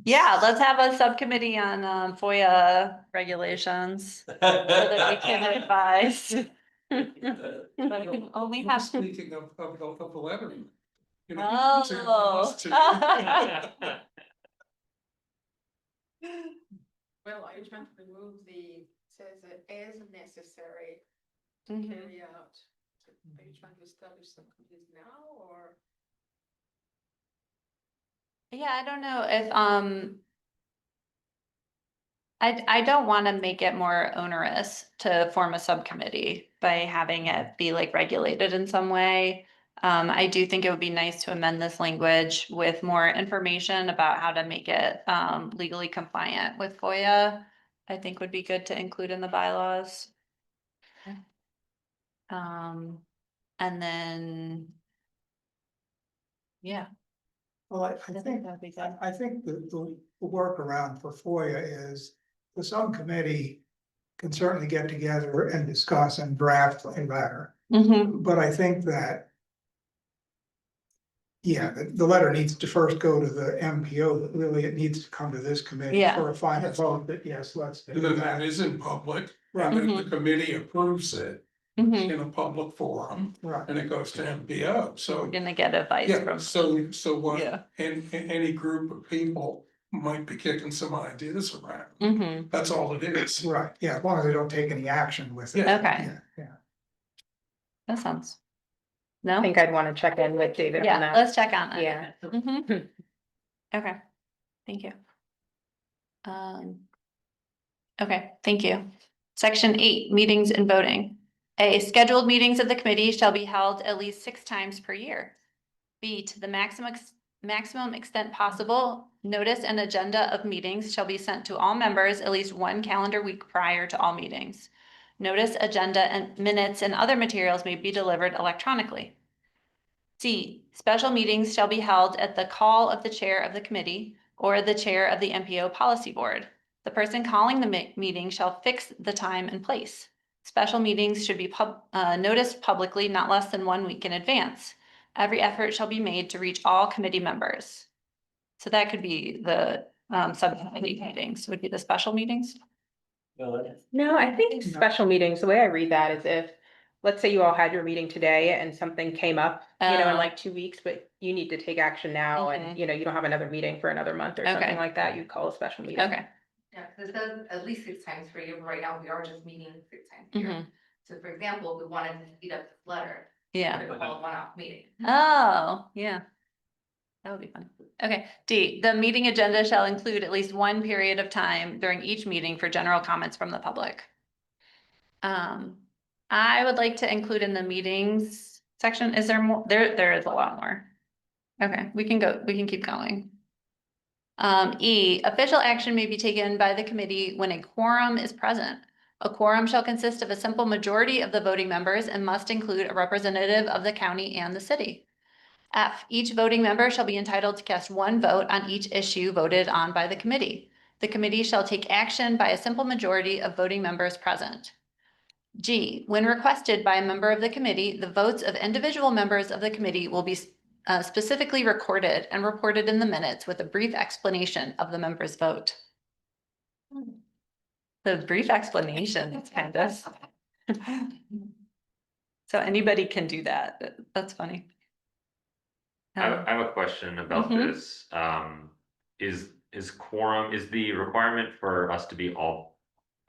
Yeah, let's have a subcommittee on FOIA regulations so that we can advise. But we can only have. Speaking of the letter. you know, Oh. to- Well, are you trying to remove the, says that as necessary to Mhm. carry out? Are you trying to establish some committees now or? Yeah, I don't know if, I don't want to make it more onerous to form a subcommittee by having it be like regulated in some way. I do think it would be nice to amend this language with more information about how to make it, legally compliant with FOIA. I think would be good to include in the bylaws. And then. Yeah. Well, I think think, that'd be good. I think the workaround for FOIA is the subcommittee can certainly get together and discuss and draft a letter. Mm-hmm. But I think that, yeah, the letter needs to first go to the MPO, but really it needs to come to this committee Yeah. for a final vote that, yes, let's do And then that. that is in public, Right. and then the committee approves it Mm-hmm. in a public forum, Right. and it goes to MPO, so. We're gonna get advice Yeah, from. so what, Yeah. and any group of people might be kicking some ideas around, Mm-hmm. that's all it is. Right, yeah, as long as they don't take any action with it. Yeah. Okay. Yeah, yeah. That sounds. I No? think I'd want to check in with David on Yeah, that. let's check on that. Yeah. Mhm. Okay, thank you. Okay, thank you. Section 8, meetings and voting. A, scheduled meetings of the committee shall be held at least 6 times per year. B, to the maximum extent possible, notice and agenda of meetings shall be sent to all members at least 1 calendar week prior to all meetings. Notice, agenda, and minutes and other materials may be delivered electronically. C, special meetings shall be held at the call of the chair of the committee or the chair of the MPO Policy Board. The person calling the meeting shall fix the time and place. Special meetings should be noticed publicly not less than 1 week in advance. Every effort shall be made to reach all committee members. So that could be the subcommittee meetings, would be the special meetings. No, I think special meetings, the way I read that is if, let's say you all had your meeting today and something came up, in Oh. like 2 weeks, but you need to take action now and, you don't have another meeting for another month or Okay. something like that, you'd call a special meeting. Okay. Yeah, because it says at least 6 times per year, but right now we are just meeting 6 times a year. Mhm. So for example, if we wanted to speed up this letter, we Yeah. could call a one-off meeting. Oh, yeah. That would be fun. Okay, D, the meeting agenda shall include at least 1 period of time during each meeting for general comments from the public. I would like to include in the meetings section, is there more? There is a lot more. Okay, we can keep going. E, official action may be taken by the committee when a quorum is present. A quorum shall consist of a simple majority of the voting members and must include a representative of the county and the city. F, each voting member shall be entitled to cast 1 vote on each issue voted on by the committee. The committee shall take action by a simple majority of voting members present. G, when requested by a member of the committee, the votes of individual members of the committee will be specifically recorded and reported in the minutes with a brief explanation of the member's vote. The brief explanation, Candace. So anybody can do that. That's funny. I have a question about Mhm. this. Is quorum, is the requirement for us to be all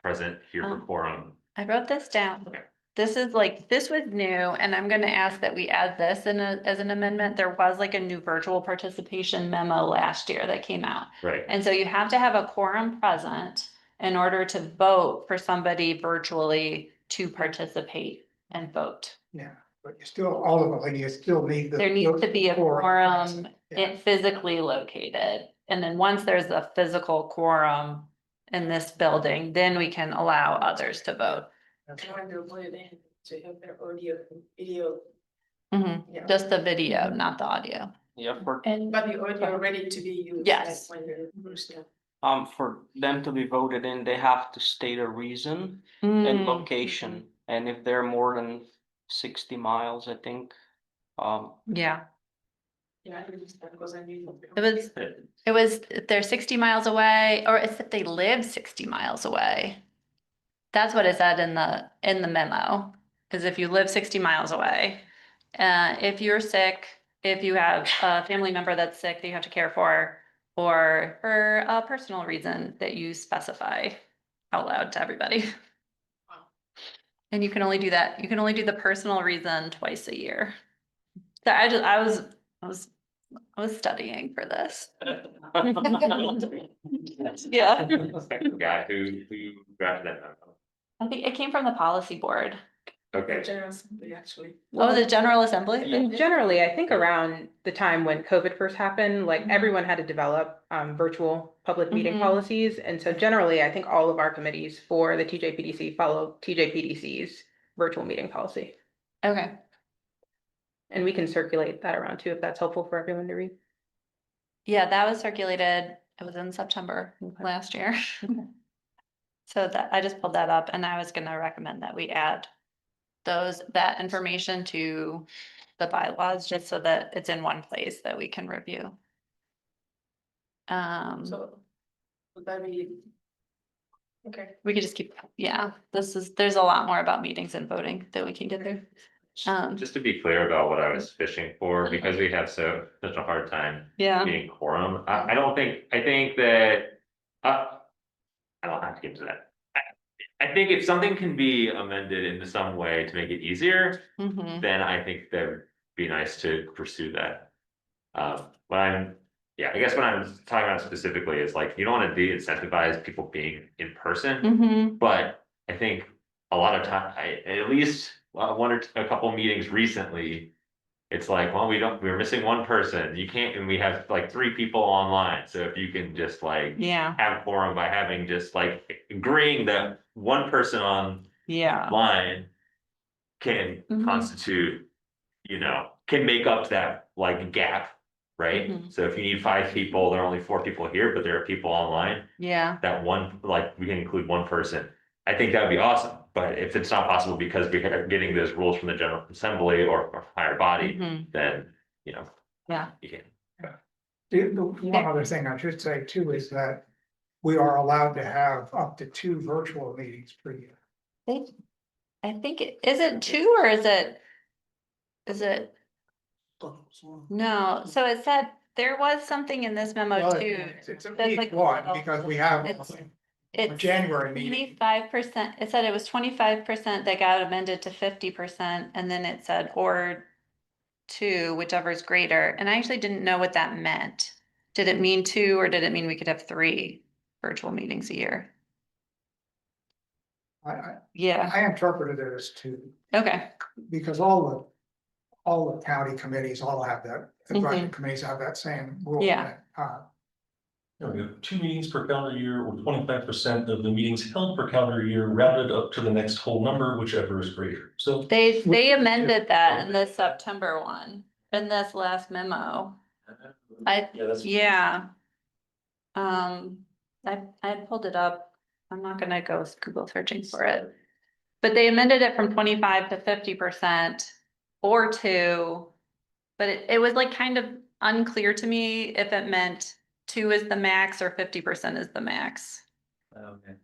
present here for quorum? I wrote this down. Okay. This was new, and I'm gonna ask that we add this as an amendment. There was like a new virtual participation memo last year that came out. Right. And so you have to have a quorum present in order to vote for somebody virtually to participate and vote. Yeah, But you still, ultimately, you still need the. There needs to be a quorum Yeah. physically located. And then once there's a physical quorum in this building, then we can allow others to vote. Trying to avoid it, to have their audio, video, yeah. Just the video, not the audio. Yeah, for, And But the audio ready to be used. Yes. like when you're used to. for them to be voted in, they have to state a reason and location, and if they're more than 60 miles, I think. Yeah, Yeah, I understand, because I need. it was, if they're 60 miles away, or it's if they live 60 miles away. That's what it said in the memo, is if you live 60 miles away. If you're sick, if you have a family member that's sick that you have to care for, or for a personal reason that you specify out loud to everybody. And you can only do that, you can only do the personal reason twice a year. So I was studying for this. Yeah. Guy who drafted that memo. I think it came from the policy board. Okay. General Assembly, actually. Oh, the General Assembly? And generally, I think around the time when COVID first happened, like everyone had to develop virtual public meeting policies. And so generally, I think all of our committees for the TJPDC follow TJPDC's virtual meeting policy. Okay. And we can circulate that around too, if that's helpful for everyone to read. Yeah, that was circulated, it was in September last year. So that, I just pulled that up and I was gonna recommend that we add that information to the bylaws, just so that it's in one place that we can review. So. Would that be? Okay. We could just keep, yeah, there's a lot more about meetings and voting that we can get through. Just to be clear about what I was fishing for, because we have such a hard time Yeah, getting quorum, I think that, I don't have to get into that. I think if something can be amended in some way to make it easier, then I think that would be nice to pursue that. I guess what I'm talking about specifically is like, you don't want to de-incentivize people being in person, but I think a lot of time, at least one or a couple meetings recently, it's like, well, we're missing one person, you can't, and we have like 3 people online, so if you can just like yeah, have quorum by having just like agreeing that one person yeah. online can constitute, can make up that like gap, right? So if you need 5 people, there are only 4 people here, but there are people online, Yeah, that one, like, we can include one person. I think that would be awesome, but if it's not possible because we are getting those rules from the General Assembly or higher body, then, yeah. you can. The one other thing I should say too is that we are allowed to have up to 2 virtual meetings per year. I think is it 2 or is it? No, so it said, there was something in this memo Well, too. It's at That's least like- one, because we have It's January meeting. 25%, it said it was 25% that got amended to 50%, and then it said or 2, whichever is greater, and I actually didn't know what that meant. Did it mean 2 or did it mean we could have 3 virtual meetings a year? Yeah, I interpreted it as 2, okay, because all the county committees all have that, the budget committees have that same rule. Yeah. We have 2 meetings per calendar year, or 25% of the meetings held per calendar year rounded up to the next whole number, whichever is greater. So they amended that in the September one, in this last memo. Yeah. I pulled it up. I'm not gonna go Google searching for it. But they amended it from 25 to 50% or 2. But it was like kind of unclear to me if it meant 2 is the max or 50% is the max. okay.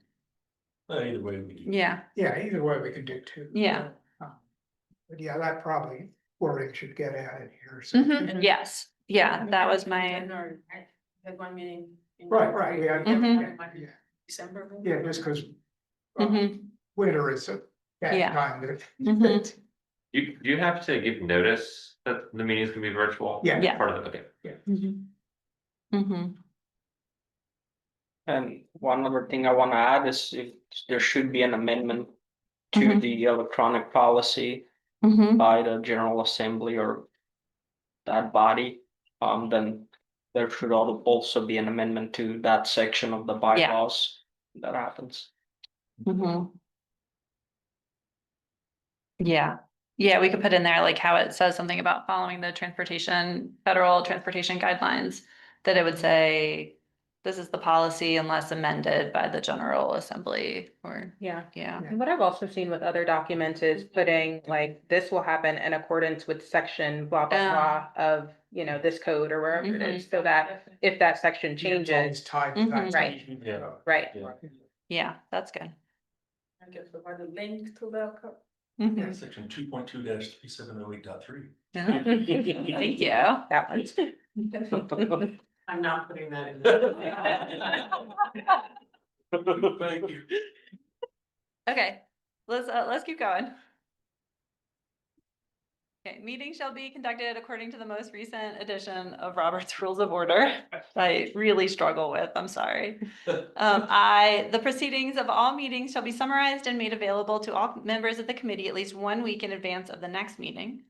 Either way, we can. Yeah, Yeah, either way, we can do 2. yeah. But yeah, that probably wording should get added here. So. Yes, yeah, that was my, January, right? Had one meeting. in Right, we had, January, December. maybe? yeah, just because Mhm. winter is a bad Yeah. time. Mhm. Do you have to give notice that the meetings can be virtual? Yeah. Yeah. Part of it, okay. And one other thing I wanna add is if there should be an amendment to the electronic policy Mhm. by the General Assembly or that body, then there should also be an amendment to that section of the bylaws that happens. Mhm. Yeah, yeah, we could put in there like how it says something about following the federal transportation guidelines. That it would say, this is the policy unless amended by the General Assembly or, Yeah. yeah. And what I've also seen with other documents is putting like, this will happen in accordance with section blah, blah, blah of, this code or wherever it is, so that if that section It's always changes, tied to that. Mhm. Right. section. Yeah. right, Yeah, that's good. I can provide a link to that. Mhm. Section 2.2-3708.3. Thank you. that one's. I'm not putting that in. Thank you. Okay, let's keep going. Okay, meetings shall be conducted according to the most recent edition of Robert's Rules of Order. I really struggle with, I'm sorry. The proceedings of all meetings shall be summarized and made available to all members of the committee at least 1 week in advance of the next meeting.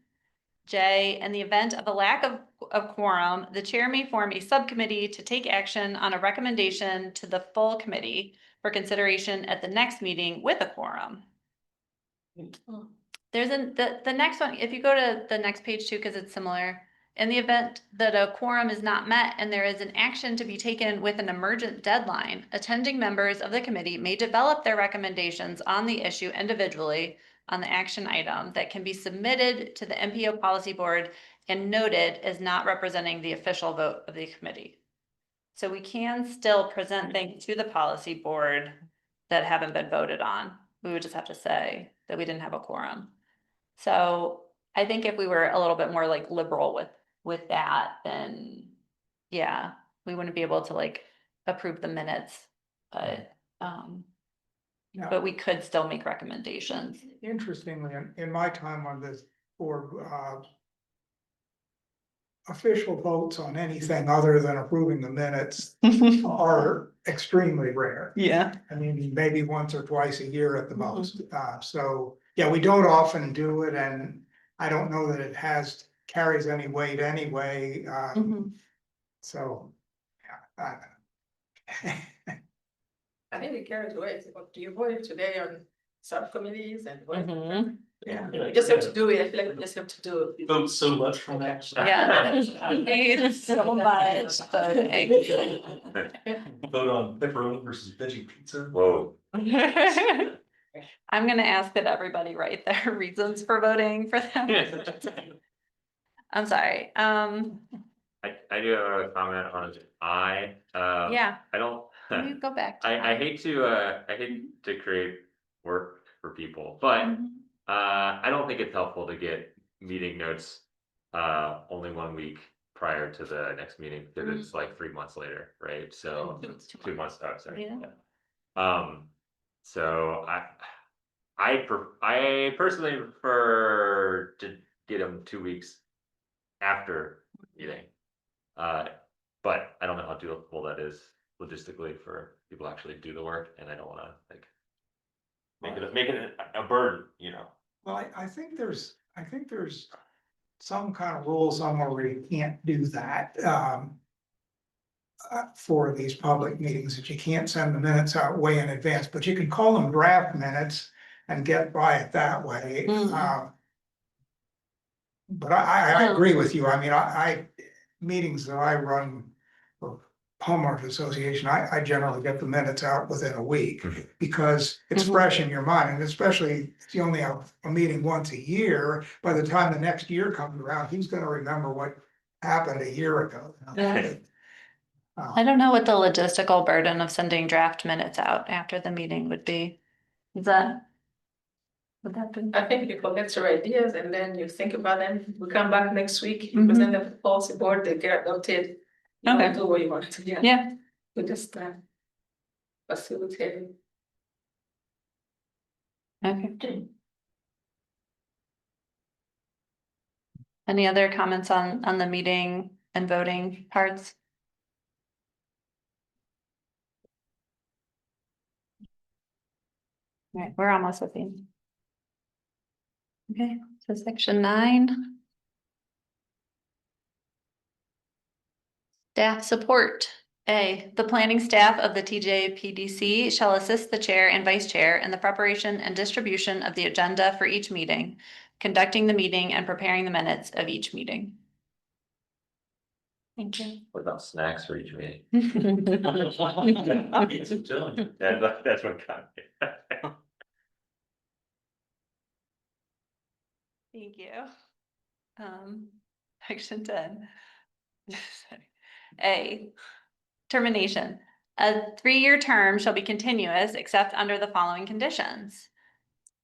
J, in the event of a lack of quorum, the chair may form a subcommittee to take action on a recommendation to the full committee for consideration at the next meeting with a quorum. There's the next one, if you go to the next page too, because it's similar. In the event that a quorum is not met and there is an action to be taken with an emergent deadline, attending members of the committee may develop their recommendations on the issue individually on the action item that can be submitted to the MPO Policy Board and noted as not representing the official vote of the committee. So we can still present things to the policy board that haven't been voted on. We would just have to say that we didn't have a quorum. So I think if we were a little bit more like liberal with that, then yeah, we wouldn't be able to like approve the minutes, but Now, we could still make recommendations. interestingly, in my time on this board, official votes on anything other than approving the minutes are extremely rare. Yeah. I mean, maybe once or twice a year at the most. So, yeah, we don't often do it, and I don't know that it carries any weight anyway. So, yeah. I think it carries weight. Do you vote today on subcommittees and what? Yeah. You just have to do it. I feel like we just have to do it. Vote so much from that. Yeah. It's so much voting. Vote on pepperoni versus veggie pizza. Whoa. I'm gonna ask that everybody write their reasons for voting for them. I'm sorry, I do have a comment on yeah, I don't. can you go back to I that? hate to create work for people, but I don't think it's helpful to get meeting notes only 1 week prior to the next meeting, because it's like 3 months later, right? So 2 months, oh, sorry. Yeah. So I personally prefer to get them 2 weeks after meeting. But I don't know how doable that is logistically for people to actually do the work, and I don't wanna like make it a burden, Well, I think there's some kind of rule somewhere where you can't do that. For these public meetings, that you can't send the minutes out way in advance, but you can call them draft minutes and get by it that way. But I agree with you. I mean, meetings that I run for homeowners association, I generally get the minutes out within a week. Because it's fresh in your mind, and especially if you only have a meeting once a year, by the time the next year comes around, who's gonna remember what happened a year ago? Yeah. I don't know what the logistical burden of sending draft minutes out after the meeting would be. Would that be? I think people get your ideas and then you think about them. We come back next week, you present them to the policy board, they get adopted. You Okay. do what you want to do. Yeah. We just facilitate. Okay. Any other comments on the meeting and voting parts? All right, we're almost at the end. Okay, So section 9. Staff support. A, the planning staff of the TJPDC shall assist the chair and vice chair in the preparation and distribution of the agenda for each meeting, conducting the meeting and preparing the minutes of each meeting. Thank you. What about snacks for each meeting? Thank That's what got me. you. Section 10. A, termination. A 3-year term shall be continuous except under the following conditions.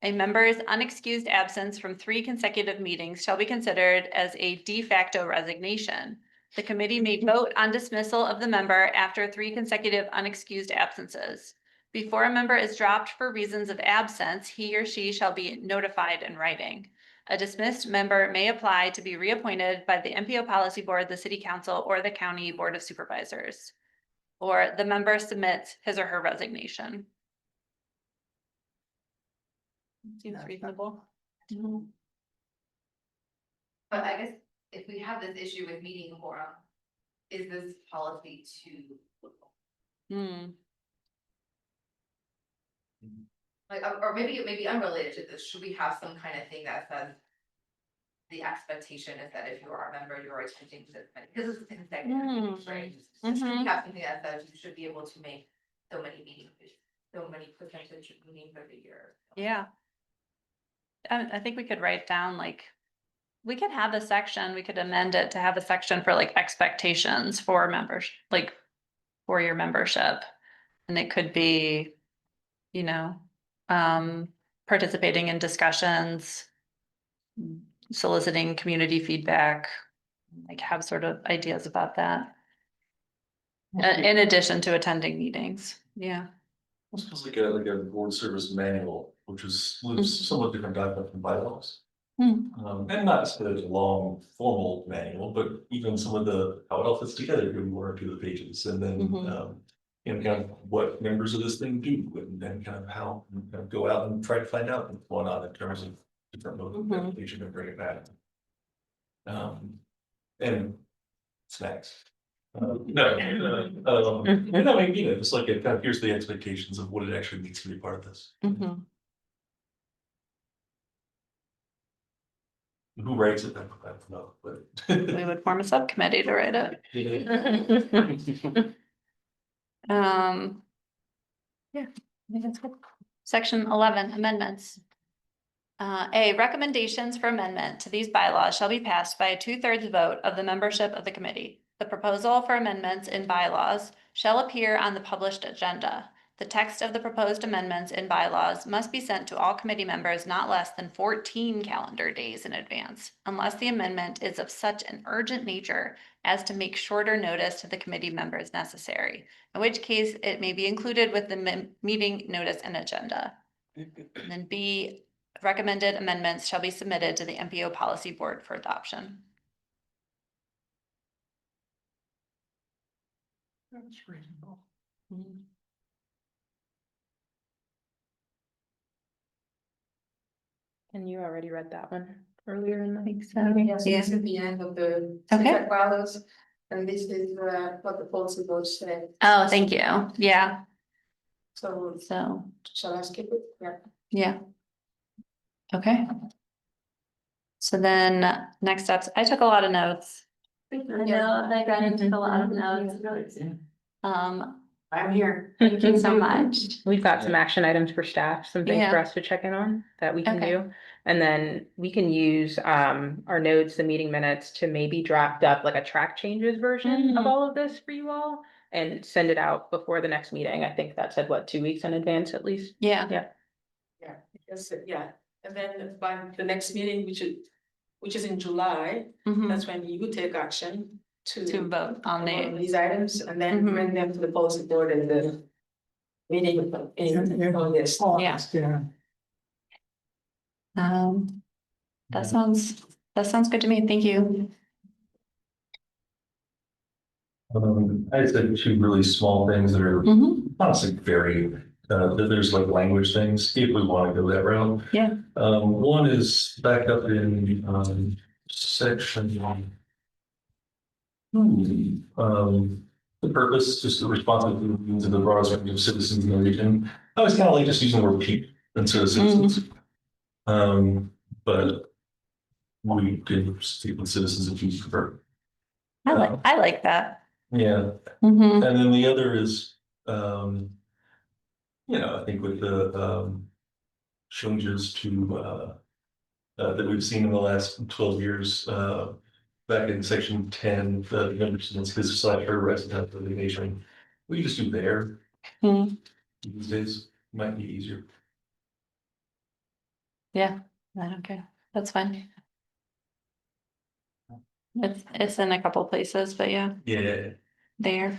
A member's unexcused absence from 3 consecutive meetings shall be considered as a de facto resignation. The committee may vote on dismissal of the member after 3 consecutive unexcused absences. Before a member is dropped for reasons of absence, he or she shall be notified in writing. A dismissed member may apply to be reappointed by the MPO Policy Board, the City Council, or the County Board of Supervisors. Or the member submits his or her resignation. Seems reasonable. But I guess if we have this issue with meeting quorum, is this policy too? Like, or maybe it may be unrelated to this, should we have some kind of thing that says? The expectation is that if you are a member, you are attending to this, because it's consecutive meetings, right? So should we have something that says you should be able to make so many meetings, so many percentage of meetings every year? Yeah. I think we could write down like, we could have a section, we could amend it to have a section for like expectations for members, like for your membership. And it could be, you know, participating in discussions, soliciting community feedback, like have sort of ideas about that. In addition to attending meetings, yeah. This feels like a board service manual, which is somewhat different document from bylaws. And not necessarily a long formal manual, but even some of how it all fits together, maybe 1 or 2 of the pages, and then and kind of what members of this thing do, and then kind of how you kind of go out and try to find out what's going on in terms of different modes of application and bring it back. And snacks. And I mean, you know, just like it kind of here's the expectations of what it actually means to be part of this. Who writes it? I don't know, but We would form a subcommittee to write it. Yeah, I think that's good. Section 11, amendments. A, recommendations for amendment to these bylaws shall be passed by a 2/3 vote of the membership of the committee. The proposal for amendments in bylaws shall appear on the published agenda. The text of the proposed amendments in bylaws must be sent to all committee members not less than 14 calendar days in advance, unless the amendment is of such an urgent nature as to make shorter notice to the committee members necessary, in which case it may be included with the meeting notice and agenda. And then B, recommended amendments shall be submitted to the MPO Policy Board for adoption. That's reasonable. And you already read that one earlier in the week. Yes, this is the end of the CTAC bylaws, and this is what the policy board said. Oh, thank you. Yeah. So shall I skip it? Yeah. Yeah. Okay. So then next steps, I took a lot of notes. I know I got into a lot of notes. I'm here. Thank you so much. We've got some action items for staff, some things for Yeah. us to check in on that we can Okay. do. And then we can use our notes, the meeting minutes to maybe draft up like a track changes version of all of this for you all and send it out before the next meeting. I think that said, what, 2 weeks in advance at least? Yeah. Yeah, because, yeah, and then by the next meeting, which is in July, that's when you take action To vote on on the, these items and then bring them to the policy board and the meeting in August. Yeah. That sounds good to me. Thank you. I said 2 really small things that are honestly very there's like language things, if we want to go that route. Yeah. One is back up in, section. The purpose, just the responsibility to the broad range of citizens in the region. I was kind of like just using the word people instead of citizens. But we can speak with citizens if you prefer. I like that. Yeah. Mhm. And then the other is, I think with the, changes to, that we've seen in the last 12 years, back in section 10, the members of his slash her resident of the nation, we just do there. Hmm. These days might be easier. Yeah, I don't care. That's fine. It's in a couple places, but yeah, Yeah. there.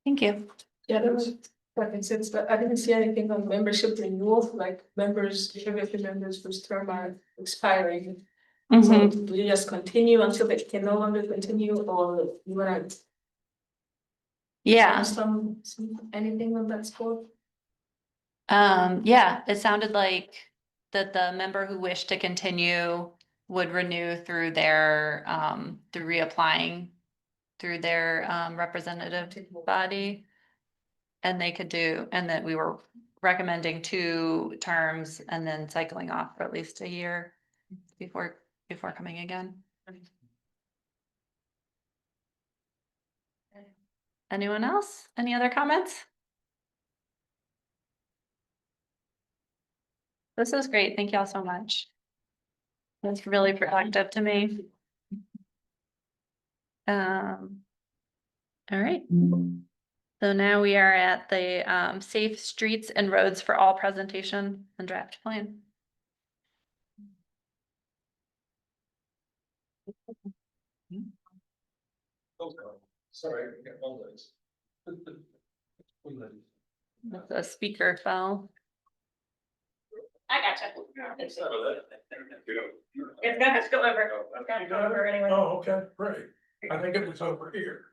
Thank you. Yeah, that was second sense, but I didn't see anything on membership renewal, like members, if members whose term are expiring. So Mhm. do you just continue until they can no longer continue, or you wanna? Yeah, Anything on that score? yeah, it sounded like that the member who wished to continue would renew through their, through reapplying through their, representative body. And they could do, and that we were recommending 2 terms and then cycling off for at least a year before coming again. Anyone else? Any other comments? This is great. Thank y'all so much. That's really productive to me. All right. So now we are at the Safe Streets and Roads for All presentation and draft plan. Sorry, I got all those. The speaker fell. I gotcha. It's gonna spill over. It's gonna go over anyway. Oh, okay, great. I think it was over here.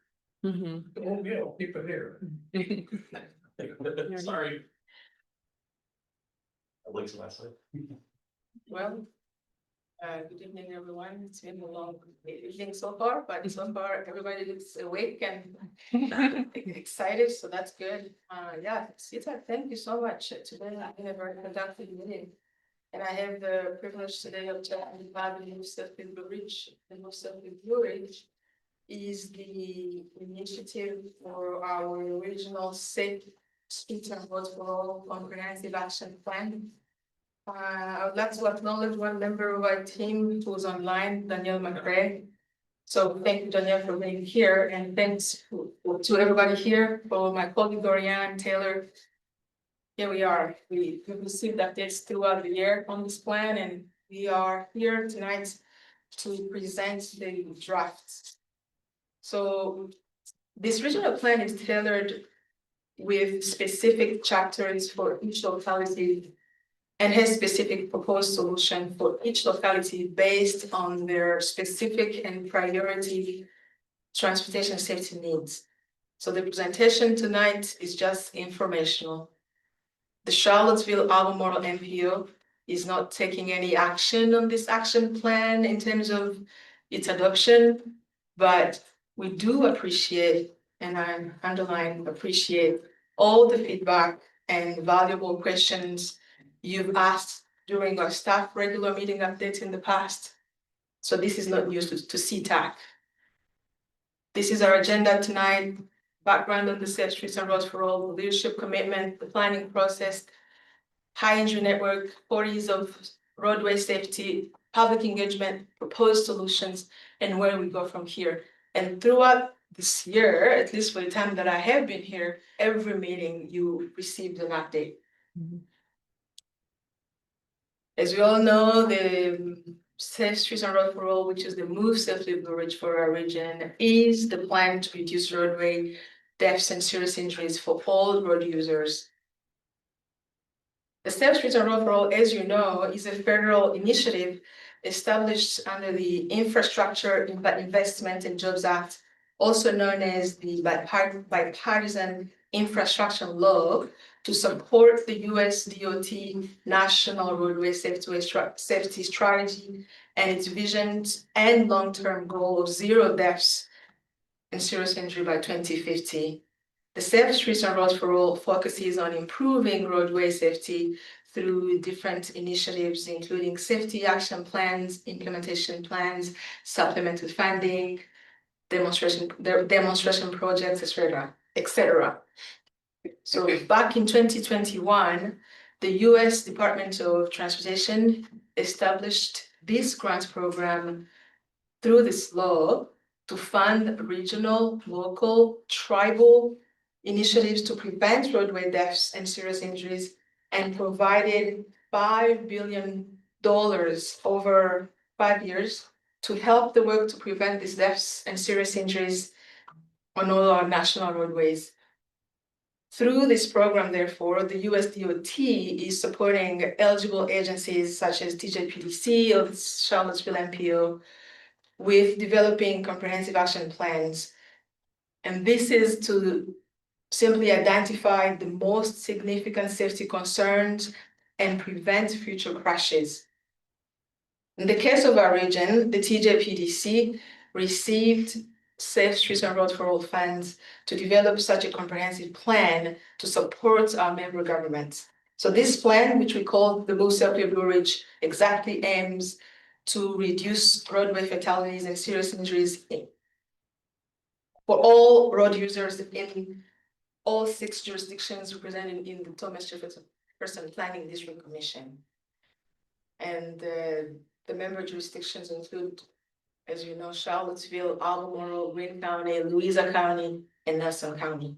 Mhm. Oh, yeah, I'll keep it here. Sorry. At least last night. Well, good evening, everyone. It's been a long evening so far, but so far everybody looks awake and excited, so that's good. Yeah, CTAC, thank you so much. Today I've been a very productive meeting. And I have the privilege today of chatting about the Move Safely Blue Ridge. The Move Safely Blue Ridge is the initiative for our regional safe streets and roads for all comprehensive action plan. I would like to acknowledge one member of our team who's online, Danielle McRae. So thank you, Danielle, for being here, and thanks to everybody here, for my colleague Dorian, Taylor. Here we are. We received updates throughout the year on this plan, and we are here tonight to present the draft. So this regional plan is tailored with specific chapters for each locality and has specific proposed solution for each locality based on their specific and priority transportation safety needs. So the presentation tonight is just informational. The Charlottesville Albemarle MPO is not taking any action on this action plan in terms of its adoption, but we do appreciate, and I underline appreciate, all the feedback and valuable questions you've asked during our staff regular meeting updates in the past. So this is not news to CTAC. This is our agenda tonight: background on the Safe Streets and Roads for All, leadership commitment, the planning process, high injury network, 40 years of roadway safety, public engagement, proposed solutions, and where we go from here. And throughout this year, at least for the time that I have been here, every meeting you received an update. As we all know, the Safe Streets and Road for All, which is the Move Safely Blue Ridge for our region, is the plan to reduce roadway deaths and serious injuries for all road users. The Safe Streets and Road for All, as you know, is a federal initiative established under the Infrastructure Investment and Jobs Act, also known as the Bipartisan infrastructure law to support the US DOT National Roadway Safety Strategy and its visions and long-term goal of 0 deaths and serious injury by 2050. The Safe Streets and Roads for All focuses on improving roadway safety through different initiatives, including safety action plans, implementation plans, supplemental funding, demonstration projects, etc. So back in 2021, the US Department of Transportation established this grant program through this law to fund regional, local, tribal initiatives to prevent roadway deaths and serious injuries, and provided $5 billion over 5 years to help the work to prevent these deaths and serious injuries on all our national roadways. Through this program, therefore, the US DOT is supporting eligible agencies such as TJPDC or the Charlottesville MPO with developing comprehensive action plans. And this is to simply identify the most significant safety concerns and prevent future crashes. In the case of our region, the TJPDC received Safe Streets and Roads for All funds to develop such a comprehensive plan to support our member governments. So this plan, which we call the Blue Circle Blue Ridge, exactly aims to reduce roadway fatalities and serious injuries for all road users in all 6 jurisdictions represented in the Thomas Jefferson Planning District Commission. And the member jurisdictions include, as you know, Charlottesville, Albemarle, Greene County, Louisa County, and Nassau County.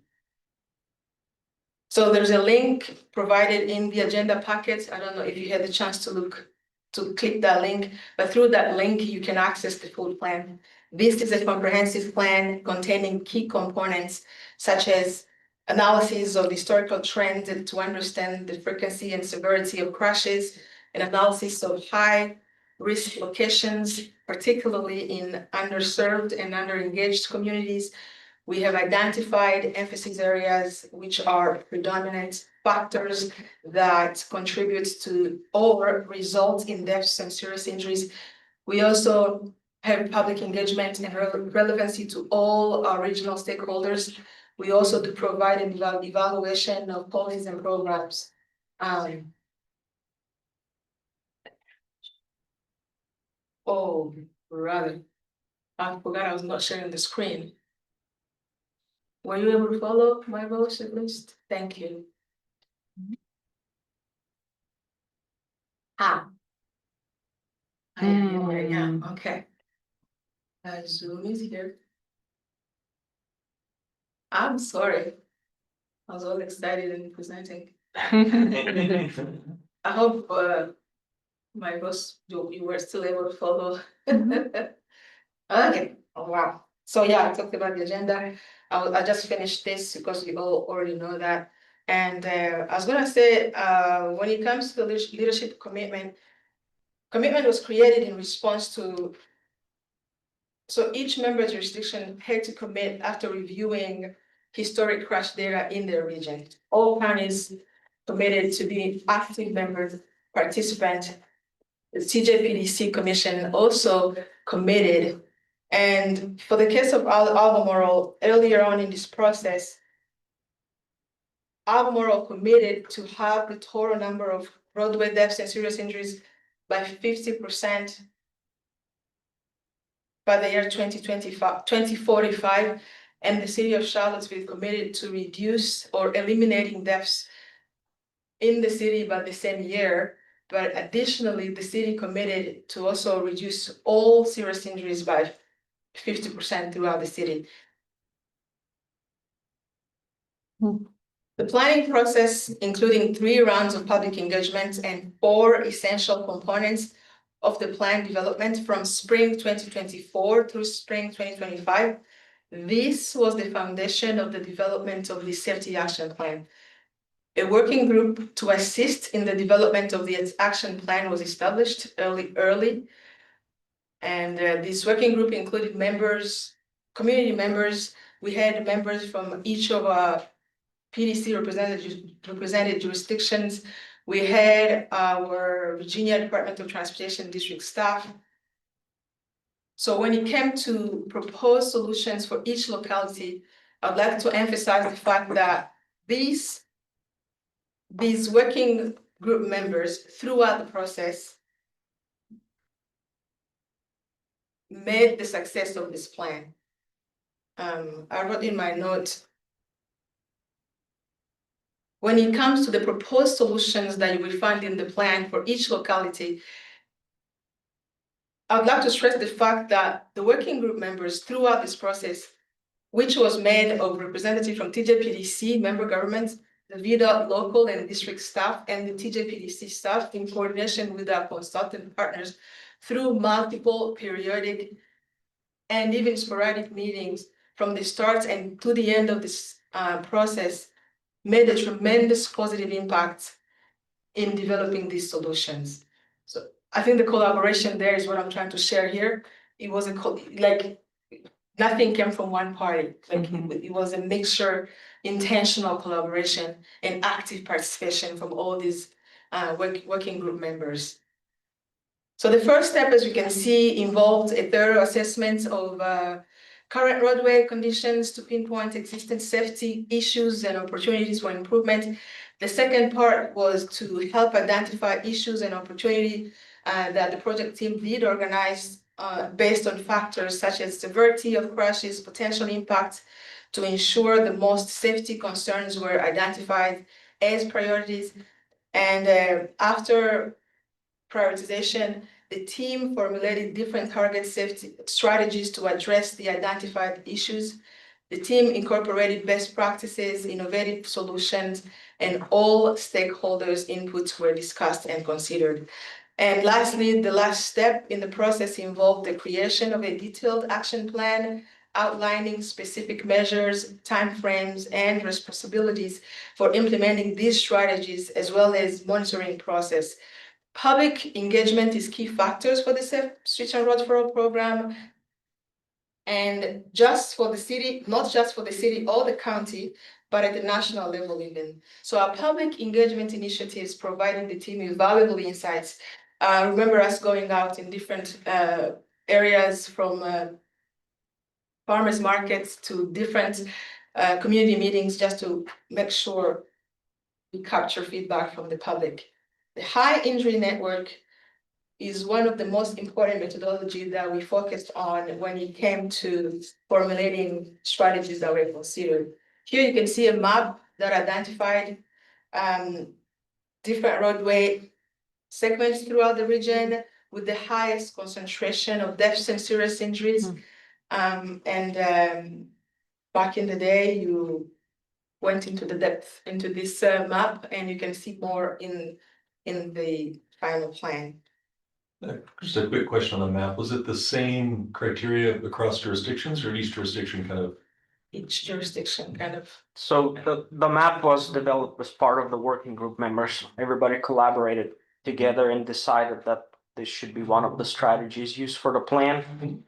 So there's a link provided in the agenda packet. I don't know if you had the chance to click that link, but through that link, you can access the full plan. This is a comprehensive plan containing key components such as analysis of historical trends to understand the frequency and severity of crashes, an analysis of high-risk locations, particularly in underserved and underengaged communities. We have identified emphasis areas which are predominant factors that contribute to or result in deaths and serious injuries. We also have public engagement and relevancy to all our regional stakeholders. We also do provide an evaluation of policies and programs. Oh, rather, I forgot I was not sharing the screen. Were you able to follow my voice at least? Thank you. I am, okay. Zoom is here. I'm sorry. I was all excited and presenting. I hope my boss, you were still able to follow. Okay, oh wow. So yeah, I talked about the agenda. I just finished this because you all already know that. And I was gonna say, when it comes to leadership commitment was created in response to, so each member jurisdiction had to commit after reviewing historic crash data in their region. All counties committed to be active members, participant. The TJPDC Commission also committed. And for the case of Albemarle, earlier on in this process, Albemarle committed to have the total number of roadway deaths and serious injuries by 50% by the year 2045, and the City of Charlottesville committed to reduce or eliminating deaths in the city by the same year. But additionally, the city committed to also reduce all serious injuries by 50% throughout the city. The planning process, including 3 rounds of public engagement and 4 essential components of the plan development from spring 2024 through spring 2025. This was the foundation of the development of the safety action plan. A working group to assist in the development of the action plan was established early. And this working group included members, community members. We had members from each of our PDC represented jurisdictions. We had our Virginia Department of Transportation district staff. So when it came to propose solutions for each locality, I'd like to emphasize the fact that these working group members throughout the process made the success of this plan. I wrote in my note, when it comes to the proposed solutions that you will find in the plan for each locality, I would like to stress the fact that the working group members throughout this process, which was made of representatives from TJPDC, member governments, the VDOT local and district staff, and the TJPDC staff in coordination with our consultant partners through multiple periodic and even sporadic meetings from the start and to the end of this process, made a tremendous positive impact in developing these solutions. So I think the collaboration there is what I'm trying to share here. It was like nothing came from one party. Like it was a mixture, intentional collaboration and active participation from all these working group members. So the first step, as you can see, involved a thorough assessment of current roadway conditions to pinpoint existing safety issues and opportunities for improvement. The second part was to help identify issues and opportunity that the project team did organize based on factors such as severity of crashes, potential impact, to ensure the most safety concerns were identified as priorities. And after prioritization, the team formulated different target safety strategies to address the identified issues. The team incorporated best practices, innovative solutions, and all stakeholders' inputs were discussed and considered. And lastly, the last step in the process involved the creation of a detailed action plan outlining specific measures, timeframes, and responsibilities for implementing these strategies, as well as monitoring process. Public engagement is key factors for the Safe Streets and Roads for All program. And just for the city, not just for the city or the county, but at the national level even. So our public engagement initiatives provided the team with valuable insights. Remember us going out in different areas, from farmers markets to different community meetings, just to make sure we capture feedback from the public. The high injury network is one of the most important methodology that we focused on when it came to formulating strategies that were considered. Here you can see a map that identified different roadway segments throughout the region with the highest concentration of deaths and serious injuries. Back in the day, you went into the depth into this map, and you can see more in the final plan. Just a quick question on the map. Was it the same criteria across jurisdictions, or each jurisdiction kind of? Each jurisdiction kind of. So the map was developed as part of the working group members. Everybody collaborated together and decided that this should be one of the strategies used for the plan.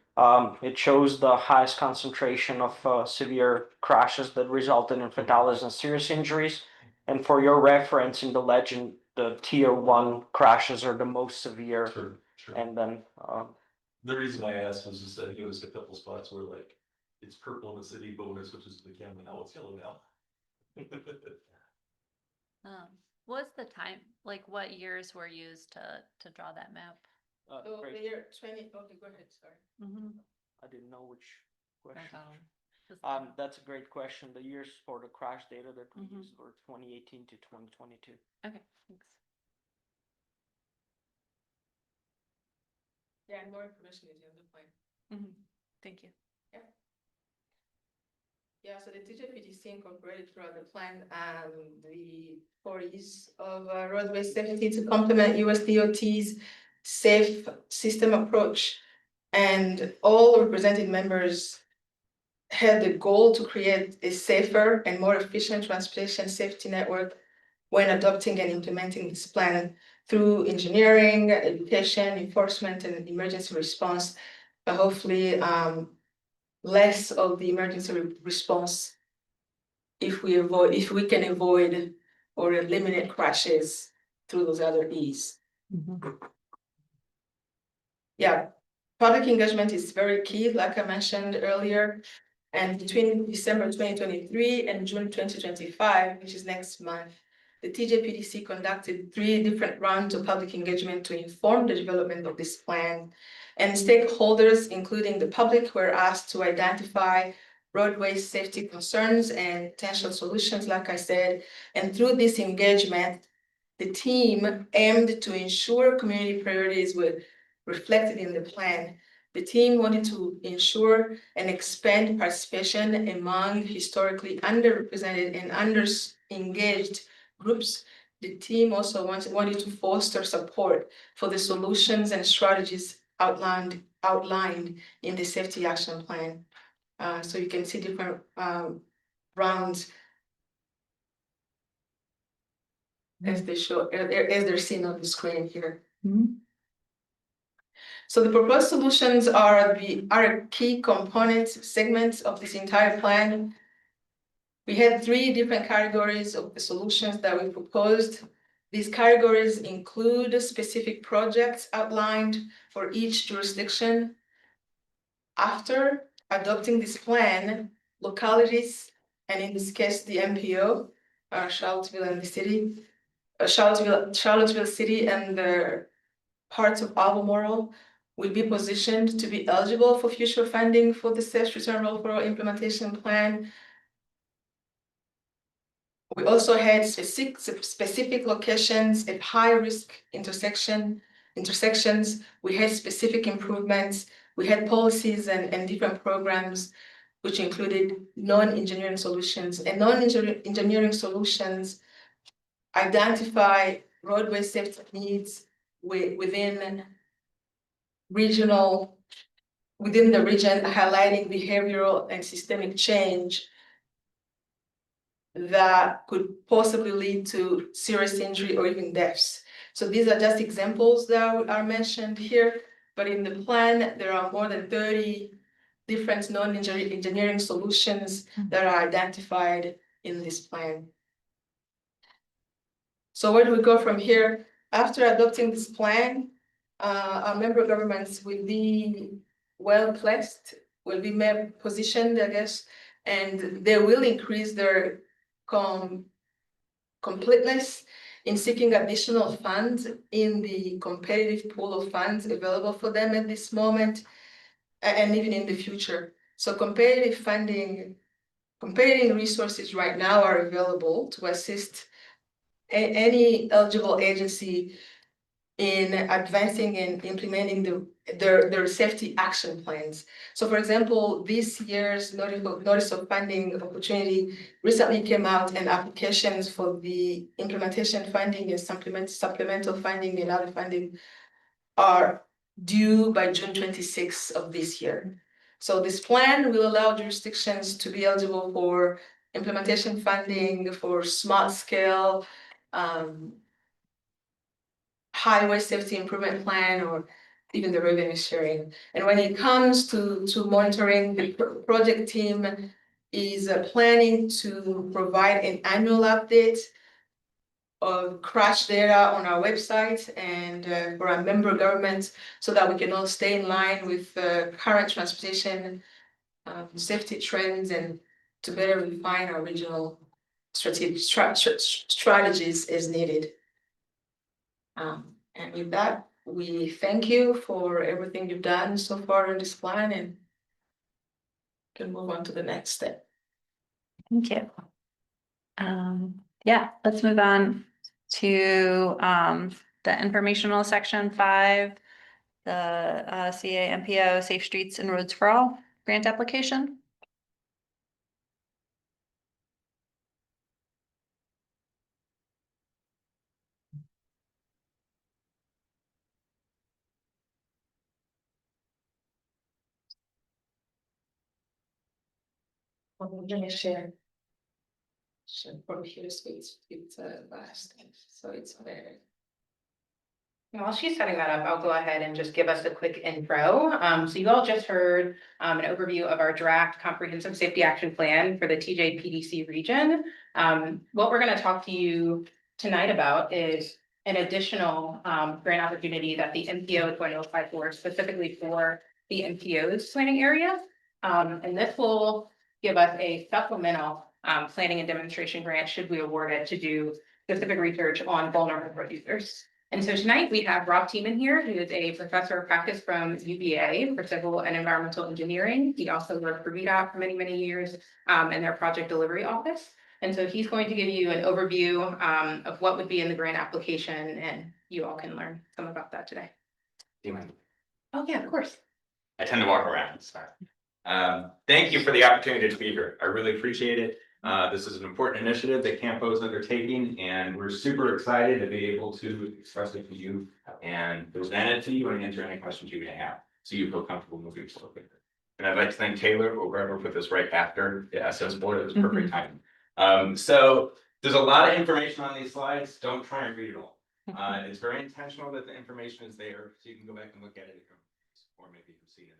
It shows the highest concentration of severe crashes that resulted in fatalities and serious injuries. And for your reference, in the legend, the tier 1 crashes are the most severe. Sure, sure. And then The reason I asked was just that it was a couple spots where like it's purple in the city, but when it switches to the camera, now it's yellow now. What's the time, like what years were used to draw that map? So the year 20, okay, go ahead, sorry. I didn't know which question. Just- That's a great question. The years for the crash data that we used were 2018 to 2022. Okay, thanks. Yeah, and more information is on the plan. Thank you. Yeah, so the TJPDC incorporated throughout the plan the 40s of roadway safety to complement US DOT's safe system approach. And all represented members had the goal to create a safer and more efficient transportation safety network when adopting and implementing this plan through engineering, education, enforcement, and emergency response. But hopefully, less of the emergency response if we can avoid or eliminate crashes through those other E's. Yeah, public engagement is very key, like I mentioned earlier. And between December 2023 and June 2025, which is next month, the TJPDC conducted 3 different rounds of public engagement to inform the development of this plan. And stakeholders, including the public, were asked to identify roadway safety concerns and potential solutions, like I said. And through this engagement, the team aimed to ensure community priorities were reflected in the plan. The team wanted to ensure and expand participation among historically underrepresented and under-engaged groups. The team also wanted to foster support for the solutions and strategies outlined in the safety action plan. So you can see different rounds as they're seen on the screen here. So the proposed solutions are key components, segments of this entire plan. We had 3 different categories of the solutions that we proposed. These categories include specific projects outlined for each jurisdiction. After adopting this plan, localities, and in this case, the MPO, Charlottesville and the city, Charlottesville City and the parts of Albemarle will be positioned to be eligible for future funding for the Safe Return Roll Implementation Plan. We also had specific locations at high-risk intersections. We had specific improvements. We had policies and different programs, which included non-engineering solutions. And non-engineering solutions identify roadway safety needs within the region, highlighting behavioral and systemic change that could possibly lead to serious injury or even deaths. So these are just examples that are mentioned here, but in the plan, there are more than 30 different non-engineering solutions that are identified in this plan. So where do we go from here? After adopting this plan, our member governments will be well-placed, will be positioned, I guess, and they will increase their completeness in seeking additional funds in the competitive pool of funds available for them at this moment and even in the future. So competitive resources right now are available to assist any eligible agency in advancing and implementing their safety action plans. So for example, this year's notice of funding opportunity recently came out, and applications for the implementation funding and supplemental funding and other funding are due by June 26th of this year. So this plan will allow jurisdictions to be eligible for implementation funding for smart scale highway safety improvement plan, or even the revenue sharing. And when it comes to monitoring, the project team is planning to provide an annual update of crash data on our website and for our member governments, so that we can all stay in line with current transportation safety trends and to better refine our regional strategic strategies as needed. And with that, we thank you for everything you've done so far in this plan, and can move on to the next step. Thank you. Yeah, let's move on to the informational section 5, the CA MPO Safe Streets and Roads for All grant application. I'm gonna share from here, so it's last, so it's there. While she's setting that up, I'll go ahead and just give us a quick intro. So you all just heard an overview of our draft comprehensive safety action plan for the TJPDC region. What we're going to talk to you tonight about is an additional grant opportunity that the MPO is going to apply for specifically for the MPO's planning area. And this will give us a supplemental planning and demonstration grant should we award it to do specific research on vulnerable road users. And so tonight we have Rob Tiemann here, who is a professor of practice from UVA for civil and environmental engineering. He also worked for VDOT for many, many years in their project delivery office. And so he's going to give you an overview of what would be in the grant application, and you all can learn some about that today. Do you mind? Oh, yeah, of course. I tend to walk around, sorry. Thank you for the opportunity to be here. I really appreciate it. This is an important initiative that Campo is undertaking, and we're super excited to be able to express it to you and present it to you and answer any questions you may have, so you feel comfortable moving forward with it. And I'd like to thank Taylor or whoever put this right after the SS board. It was perfect timing. So there's a lot of information on these slides. Don't try and read it all. It's very intentional that the information is there, so you can go back and look at it, or maybe you've seen it.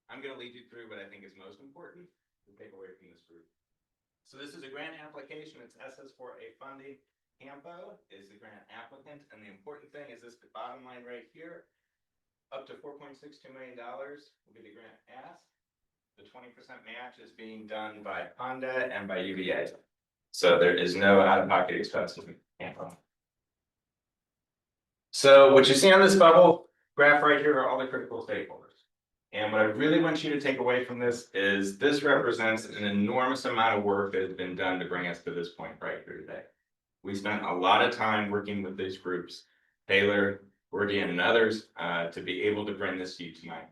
I'm going to lead you through what I think is most important to take away from this group. So this is a grant application. It's SS4A funding. Campo is the grant applicant, and the important thing is this bottom line right here. Up to $4.62 million will be the grant ask. The 20% match is being done by Honda and by UVA. So there is no out-of-pocket expense with Campo. So what you see on this bubble graph right here are all the critical stakeholders. And what I really want you to take away from this is this represents an enormous amount of work that has been done to bring us to this point right here today. We spent a lot of time working with these groups, Taylor, Gordian, and others, to be able to bring this to you tonight.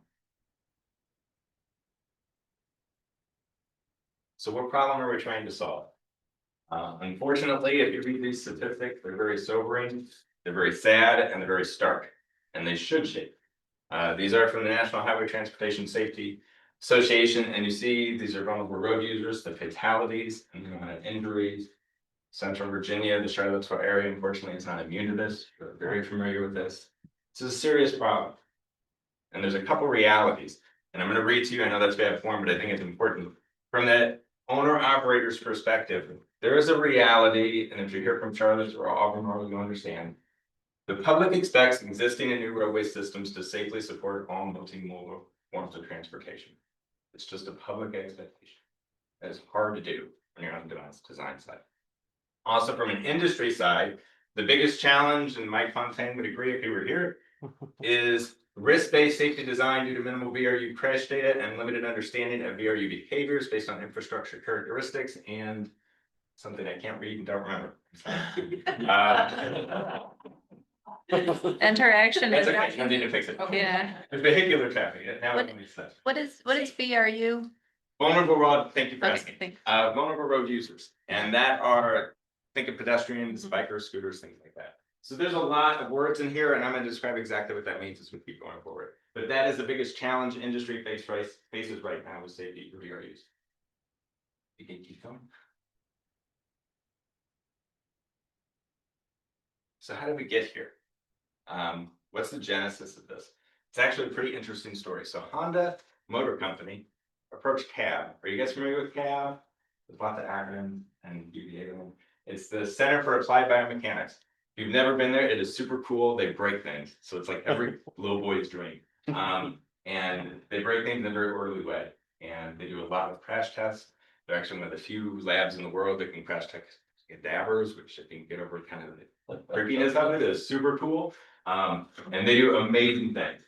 So what problem are we trying to solve? Unfortunately, if you read these statistics, they're very sobering, they're very sad, and they're very stark, and they should shake. These are from the National Highway Transportation Safety Association, and you see these are vulnerable road users, the fatalities and the amount of injuries. Central Virginia, the Charlottesville area, unfortunately, is not immune to this. We're very familiar with this. This is a serious problem. And there's a couple realities, and I'm going to read to you. I know that's bad form, but I think it's important. From the owner-operator's perspective, there is a reality, and if you're here from Charlottesville or Albemarle, you'll understand. The public expects existing and new roadway systems to safely support all multimodal forms of transportation. It's just a public expectation. That is hard to do when you're on the design side. Also, from an industry side, the biggest challenge, and Mike Fontaine would agree if he were here, is risk-based safety design due to minimal VRU crash data and limited understanding of VRU behaviors based on infrastructure characteristics and something I can't read and don't remember. Interaction. That's okay, no need to fix it. Yeah. There's vehicular traffic. Now What- it makes sense. What is VRU? Vulnerable road, thank you for Okay, asking. thanks. Vulnerable road users, and that are, think of pedestrians, bikers, scooters, things like that. So there's a lot of words in here, and I'm gonna describe exactly what that means as we keep going forward. But that is the biggest challenge industry faces right now with safety for VRUs. You can keep going. So how did we get here? What's the genesis of this? It's actually a pretty interesting story. So Honda Motor Company approached CAB. Are you guys familiar with CAB? There's lots of acronyms and UVA. It's the Center for Applied Biomechanics. If you've never been there, it is super cool. They break things. So it's like every little boy's dream. And they break things in a very orderly way. And they do a lot of crash tests. They're actually one of the few labs in the world that can crash test cadavers, which I think get over kind of the creepiness of it is super cool. And they do amazing things.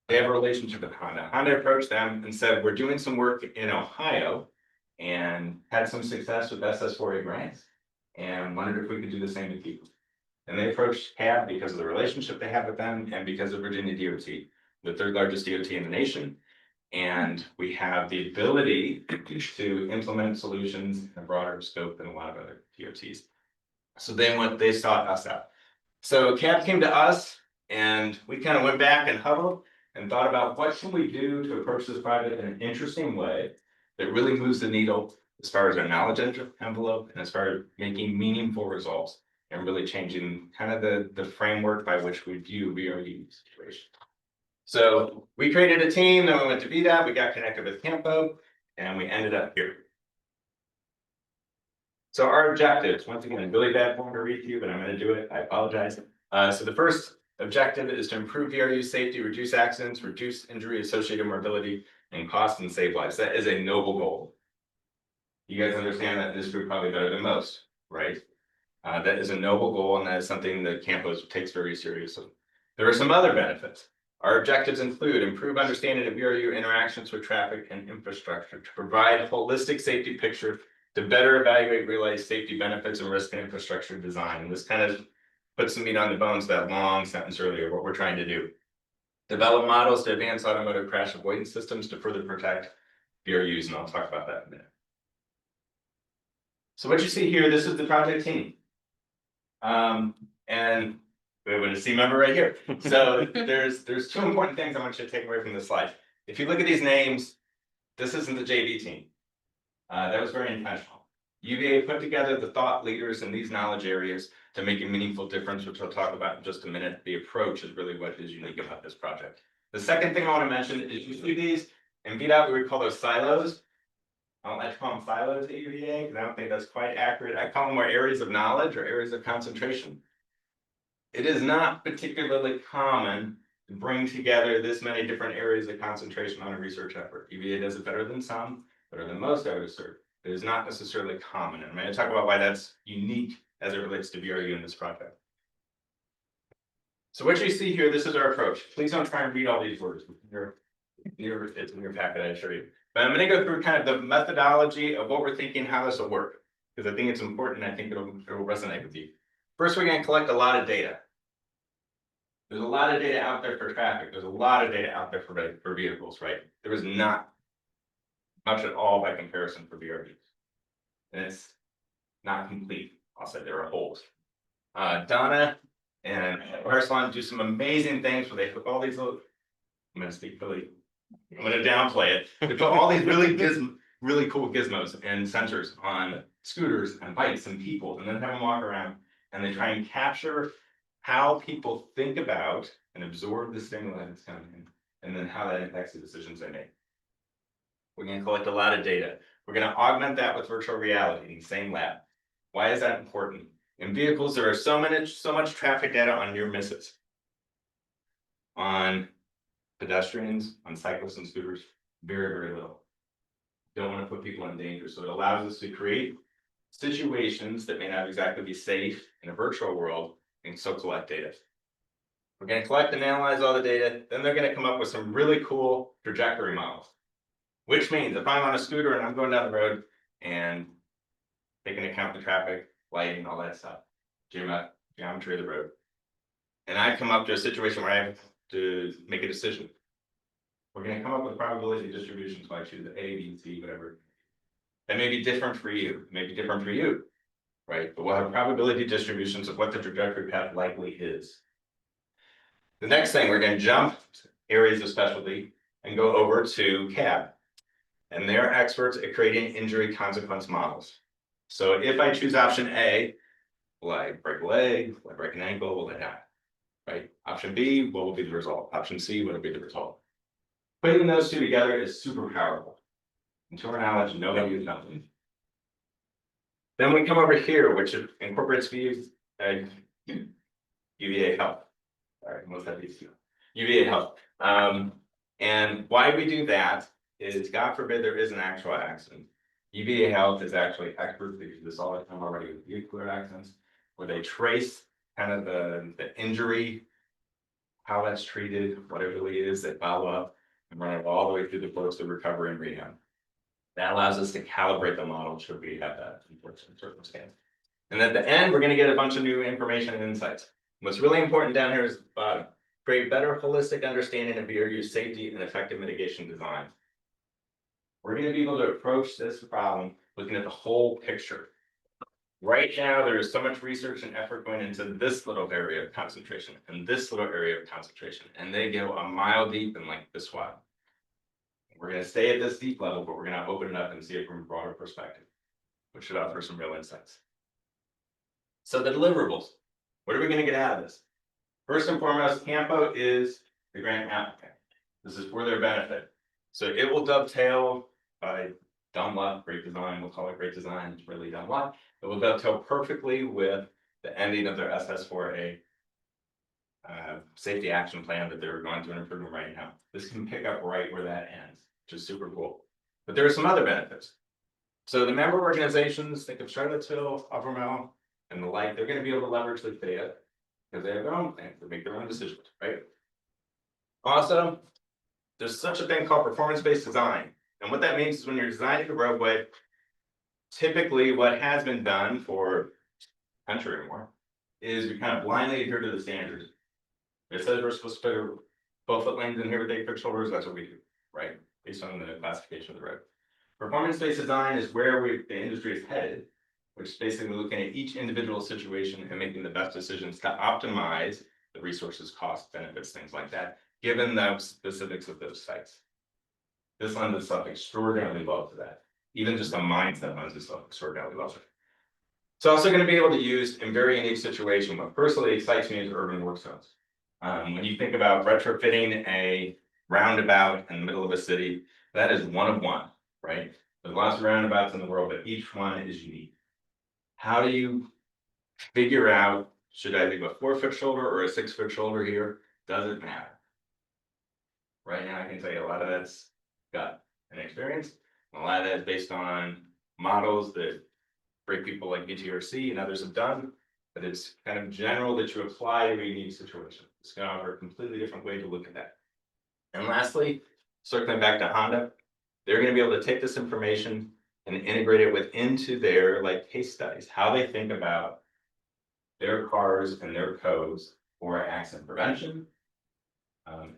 They have a relationship with Honda. Honda approached them and said, we're doing some work in Ohio and had some success with SS4A grants and wondered if we could do the same with people. And they approached CAB because of the relationship they have with them and because of Virginia DOT, the third largest DOT in the nation. And we have the ability to implement solutions in a broader scope than a lot of other DOTs. So they sought us out. So CAB came to us and we kind of went back and huddled and thought about what can we do to approach this project in an interesting way that really moves the needle as far as our knowledge envelope and as far as making meaningful results and really changing kind of the framework by which we view VRU situation. So we created a team, then we went to VDOT, we got connected with Campo, and we ended up here. So our objectives, once again, really bad form to read to you, but I'm going to do it. I apologize. So the first objective is to improve VRU safety, reduce accidents, reduce injury, associated mobility, and cost, and save lives. That is a noble goal. You guys understand that in this group probably better than most, right? That is a noble goal, and that is something that Campos takes very seriously. There are some other benefits. Our objectives include improved understanding of VRU interactions with traffic and infrastructure to provide a holistic safety picture to better evaluate realized safety benefits and risk infrastructure design. And this kind of puts the meat on the bones of that long sentence earlier, what we're trying to do. Develop models to advance automotive crash avoidance systems to further protect VRUs, and I'll talk about that in a minute. So what you see here, this is the project team. And we have a C member right here. So there's two important things I want you to take away from this slide. If you look at these names, this isn't the JV team. That was very intentional. UVA put together the thought leaders in these knowledge areas to make a meaningful difference, which I'll talk about in just a minute. The approach is really what is unique about this project. The second thing I want to mention is you see these in VDOT, we would call those silos. I don't like to call them silos at UVA because I don't think that's quite accurate. I call them more areas of knowledge or areas of concentration. It is not particularly common to bring together this many different areas of concentration on a research effort. UVA does it better than some, better than most, I would assert. It is not necessarily common. And I'm going to talk about why that's unique as it relates to VRU in this project. So what you see here, this is our approach. Please don't try and read all these words. It's in your packet, I assure you. But I'm going to go through kind of the methodology of what we're thinking, how this will work, because I think it's important. I think it'll resonate with you. First, we're going to collect a lot of data. There's a lot of data out there for traffic. There's a lot of data out there for vehicles, right? There is not much at all by comparison for VRUs. And it's not complete. I'll say there are holes. Donna and Arsalan do some amazing things where they put all these little, I'm going to speak really, I'm going to downplay it. They put all these really cool gizmos and sensors on scooters and bikes and people, and then have them walk around, and they try and capture how people think about and absorb the stimuli that's coming in, and then how that impacts the decisions they make. We're going to collect a lot of data. We're going to augment that with virtual reality in the same lab. Why is that important? In vehicles, there are so much traffic data on near misses. On pedestrians, on cyclists and scooters, very, very little. Don't want to put people in danger. So it allows us to create situations that may not exactly be safe in a virtual world, and so collect data. We're going to collect and analyze all the data. Then they're going to come up with some really cool trajectory models. Which means if I'm on a scooter and I'm going down the road and they can account the traffic, lighting, all that stuff, geometry of the road, and I come up to a situation where I have to make a decision, we're going to come up with probability distributions by choose A, B, C, whatever. That may be different for you, it may be different for you, right? But we'll have probability distributions of what the trajectory path likely is. The next thing, we're going to jump areas of specialty and go over to CAB. And they're experts at creating injury consequence models. So if I choose option A, will I break a leg? Will I break an ankle? Will I die? Right? Option B, what will be the result? Option C, what will be the result? Putting those two together is super powerful. And to our knowledge, nobody has done it. Then we come over here, which incorporates UVA health. All right, most of these UVA health. And why we do that is, God forbid there is an actual accident. UVA health is actually experts. They do this all the time already with vehicular accidents, where they trace kind of the injury, how that's treated, what it really is. They follow up and run it all the way through the course of recovery and rehab. That allows us to calibrate the model should we have that unfortunate circumstance. And at the end, we're going to get a bunch of new information and insights. What's really important down here is create better holistic understanding of VRU safety and effective mitigation design. We're going to be able to approach this problem looking at the whole picture. Right now, there is so much research and effort going into this little area of concentration and this little area of concentration, and they go a mile deep in like this wide. We're going to stay at this deep level, but we're going to open it up and see it from a broader perspective, which should offer some real insights. So the deliverables, what are we gonna get out of this? First and foremost, Campo is the grant applicant. This is for their benefit. So it will dovetail by dumb luck, great design, we'll call it great design, it's really dumb luck. It will dovetail perfectly with the ending of their SS4A safety action plan that they're going through an improvement right now. This can pick up right where that ends, which is super cool. But there are some other benefits. So the member organizations, think of Charlottesville, Albemarle, and the like, they're gonna be able to leverage the data because they have their own plans, they make their own decisions, right? Also, there's such a thing called performance-based design. And what that means is when you're designing a roadway, typically what has been done for a country or more is we kind of blindly adhere to the standards. It says we're supposed to put 12-foot lanes in here with 8-foot shoulders, that's what we do, right? Based on the classification of the road. Performance-based design is where the industry is headed, which is basically looking at each individual situation and making the best decisions to optimize the resources, cost, benefits, things like that, given the specifics of those sites. This lends itself extraordinarily well to that. Even just a mindset lends itself extraordinarily well to it. It's also going to be able to use in very unique situation. What personally excites me is urban work zones. When you think about retrofitting a roundabout in the middle of a city, that is one of one, right? There's lots of roundabouts in the world, but each one is unique. How do you figure out, should I leave a 4-foot shoulder or a 6-foot shoulder here? Doesn't matter. Right now, I can tell you a lot of that's gut and experience. And a lot of that is based on models that great people like BTRC and others have done. But it's kind of general that you apply to a unique situation. It's going to offer a completely different way to look at that. And lastly, circling back to Honda, they're going to be able to take this information and integrate it into their case studies, how they think about their cars and their codes for accident prevention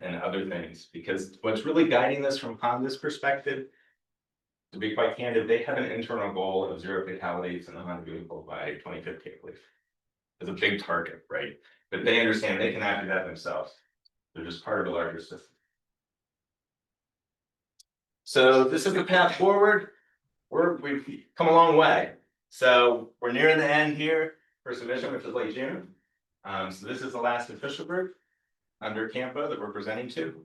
and other things. Because what's really guiding this from Honda's perspective, to be quite candid, they have an internal goal of 0 fatalities in the Honda vehicle by 2050, I believe. It's a big target, right? But they understand they cannot do that themselves. They're just part of a larger system. So this is the path forward. We've come a long way. So we're nearing the end here for submission, which is late June. So this is the last official group under Campo that we're presenting to.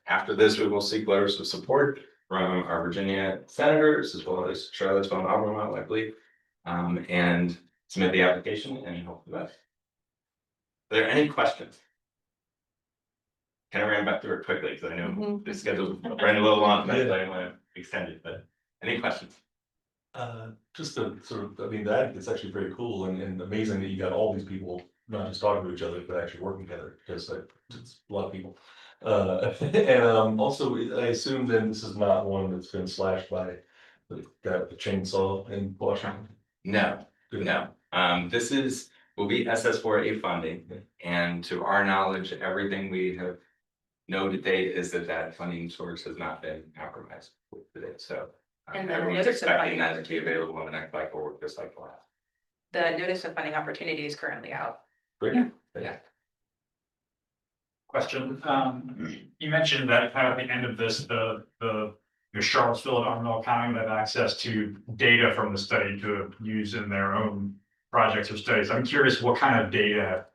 After this, we will seek letters of support from our Virginia senators, as well as Charlottesville and Albemarle, I believe, and submit the application and hope for the best. Are there any questions? Kind of ran back through it quickly because I know the schedule ran a little long, but I didn't want to extend it, but any questions? Just to sort of, I mean, that it's actually very cool and amazing that you got all these people not just talking to each other, but actually working together, because it's a lot of people. And also, I assume then this is not one that's been slashed by the guy with the chainsaw in Washington. No, no. This will be SS4A funding, and to our knowledge, everything we have known to date is that funding source has not been compromised today. So And everyone's expecting that to be available in the next cycle or this cycle. The notice of funding opportunity is currently out. Great. Yeah. Question, you mentioned that kind of at the end of this, the Charlottesville and Albemarle County have access to data from the study to use in their own projects or studies. I'm curious, what kind of data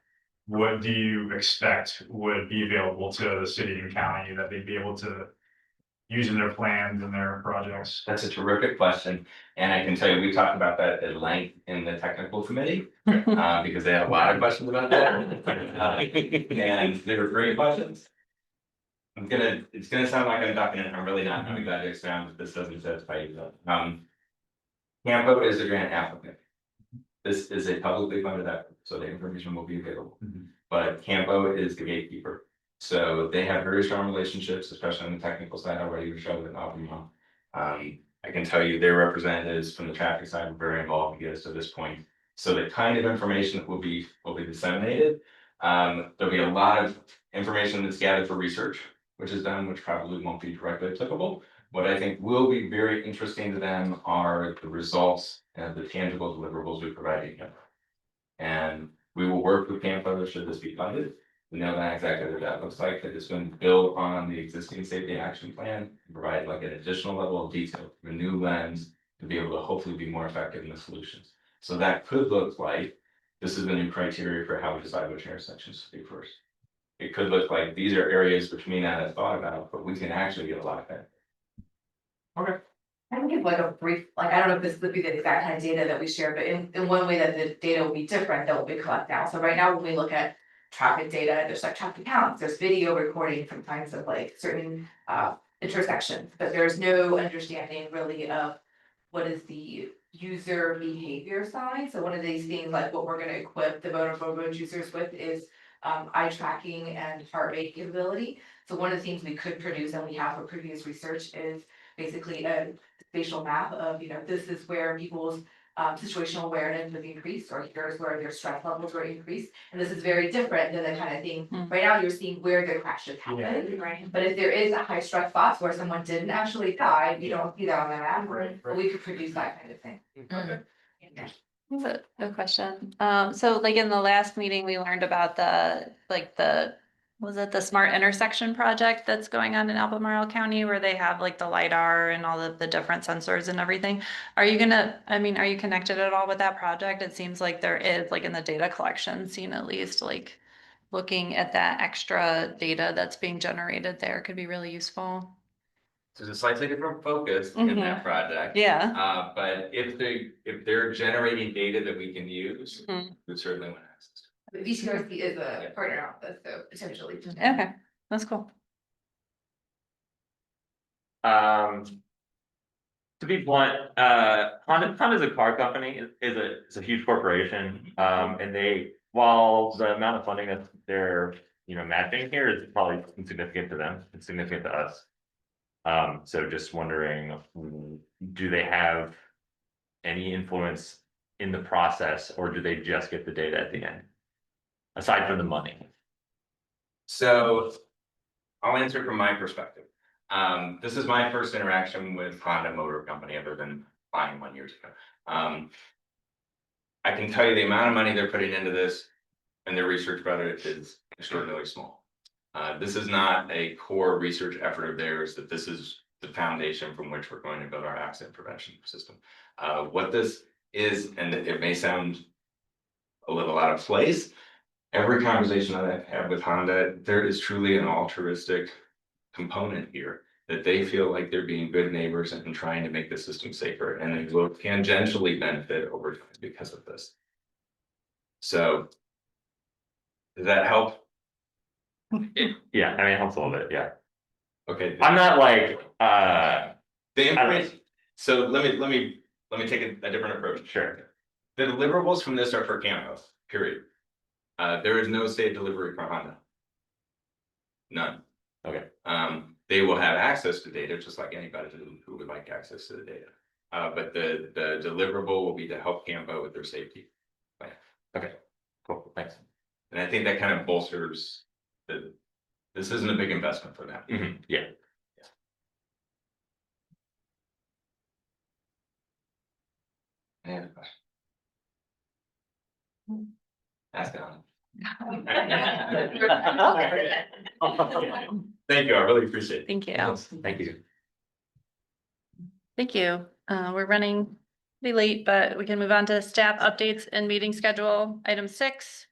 what do you expect would be available to the city and county that they'd be able to use in their plans and their projects? That's a terrific question. And I can tell you, we talked about that at length in the technical committee, because they had a lot of questions about that. And they were great questions. It's gonna sound like I'm talking, and I'm really not, I'm glad to expound, but this doesn't satisfy you though. Campo is a grant applicant. This is a publicly funded effort, so the information will be available. But Campo is the gatekeeper. So they have very strong relationships, especially on the technical side already with Charlotte and Albemarle. I can tell you their representatives from the traffic side were very involved to get us to this point. So the kind of information that will be disseminated, there'll be a lot of information that's gathered for research, which is done, which probably won't be directly applicable. What I think will be very interesting to them are the results and the tangible deliverables we provide them. And we will work with Campo should this be funded. We know that exactly what that looks like, that it's going to build on the existing safety action plan, and provide like an additional level of detail, a new lens to be able to hopefully be more effective in the solutions. So that could look like, this is the new criteria for how we decide which intersections to do first. It could look like these are areas which may not have thought about, but we can actually get a lot of benefit. Okay. I can give like a brief, like, I don't know if this would be the exact kind of data that we share, but in one way that the data will be different than what we collect now. So right now, when we look at traffic data, there's like traffic counts, there's video recording sometimes of like certain intersections, but there's no understanding really of what is the user behavior side. So one of these things, like what we're gonna equip the vulnerable road users with is eye tracking and heart rate capability. So one of the things we could produce, and we have for previous research, is basically a spatial map of, you know, this is where people's situational awareness was increased, or here's where their stress levels were increased. And this is very different than the kind of thing, right now you're seeing where the crashes happen, right? But if there is a high stress spots where someone didn't actually die, you don't see that on the map, but we could produce that kind of thing. Yeah. I have a question. So like in the last meeting, we learned about was it the smart intersection project that's going on in Albemarle County where they have like the LiDAR and all of the different sensors and everything? Are you connected at all with that project? It seems like there is, like in the data collection scene at least, like looking at that extra data that's being generated there could be really useful. So it's a slightly different focus in that project. Yeah. But if they're generating data that we can use, we certainly want access to. But VCRC is a partner on this, so potentially. Okay, that's cool. To be blunt, Honda's a car company, is a huge corporation, and while the amount of funding that they're, matching here is probably insignificant to them, it's significant to us. So just wondering, do they have any influence in the process, or do they just get the data at the end? Aside from the money. So I'll answer from my perspective. This is my first interaction with Honda Motor Company other than buying 1 year ago. I can tell you the amount of money they're putting into this and their research about it is extraordinarily small. This is not a core research effort of theirs, that this is the foundation from which we're going to build our accident prevention system. What this is, and it may sound a little out of place, every conversation that I've had with Honda, there is truly an altruistic component here, that they feel like they're being good neighbors and trying to make the system safer, and they will tangentially benefit over time because of this. So does that help? Yeah, I mean, it helps a little bit, yeah. Okay. I'm not like, the information, so let me take a different approach. Sure. The deliverables from this are for campus, period. There is no state delivery for Honda. None. Okay. They will have access to data just like anybody who would like access to the data. But the deliverable will be to help Campo with their safety plan. Okay, cool, thanks. And I think that kind of bolsters this isn't a big investment for them. Yeah. Any other question? Ask it on. Thank you, I really appreciate it. Thank you. Thank you. Thank you. We're running pretty late, but we can move on to staff updates and meeting schedule. Item 6.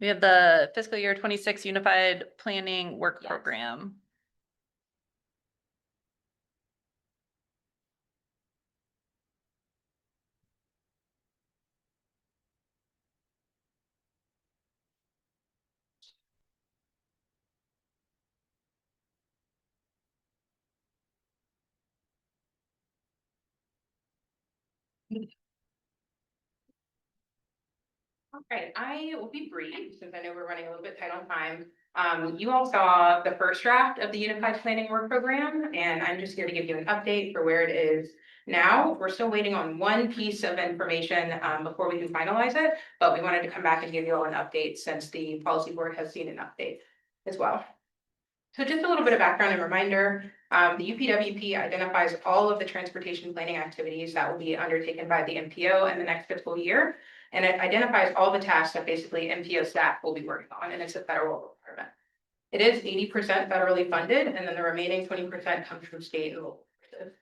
We have the fiscal year 26 Unified Planning Work Program. All right, I will be brief since I know we're running a little bit tight on time. You all saw the first draft of the Unified Planning Work Program, and I'm just here to give you an update for where it is now. We're still waiting on one piece of information before we can finalize it, but we wanted to come back and give you all an update since the policy board has seen an update as well. So just a little bit of background and reminder, the UPWP identifies all of the transportation planning activities that will be undertaken by the MPO in the next fiscal year. And it identifies all the tasks that basically MPO staff will be working on, and it's a federal requirement. It is 80% federally funded, and then the remaining 20% comes from state and local sources.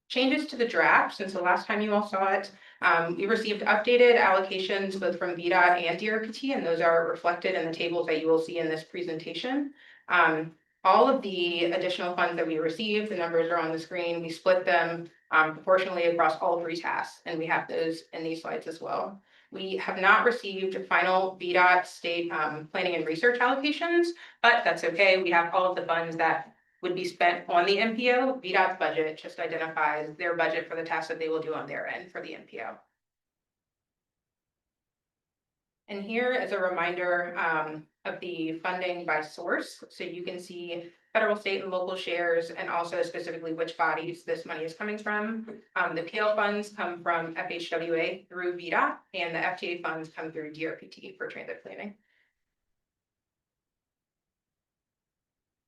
changes to the draft since the last time you all saw it. We received updated allocations both from VDOT and DRPT, and those are reflected in the tables that you will see in this presentation. All of the additional funds that we received, the numbers are on the screen. We split them proportionally across all 3 tasks, and we have those in these slides as well. We have not received final VDOT state planning and research allocations, but that's okay. We have all of the funds that would be spent on the MPO. VDOT's budget just identifies their budget for the tasks that they will do on their end for the MPO. And here is a reminder of the funding by source. So you can see federal, state, and local shares, and also specifically which bodies this money is coming from. The PL funds come from FHWA through VDOT, and the FTA funds come through DRPT for transit planning.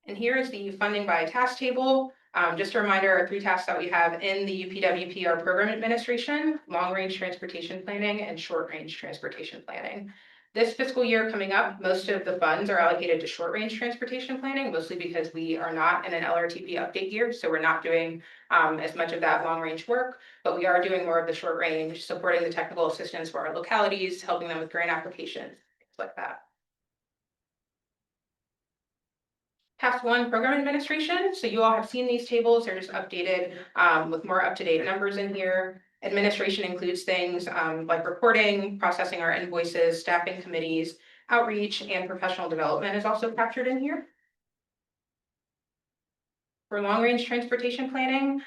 And here is the funding by task table. Just a reminder, our 3 tasks that we have in the UPWP are program administration, long-range transportation planning, and short-range transportation planning. This fiscal year coming up, most of the funds are allocated to short-range transportation planning, mostly because we are not in an LRTP update year, so we're not doing as much of that long-range work, but we are doing more of the short-range, supporting the technical assistance for our localities, helping them with grant applications, things like that. Task 1, program administration. So you all have seen these tables. They're just updated with more up-to-date numbers in here. Administration includes things like reporting, processing our invoices, staffing committees, outreach, and professional development is also captured in here. For long-range transportation planning,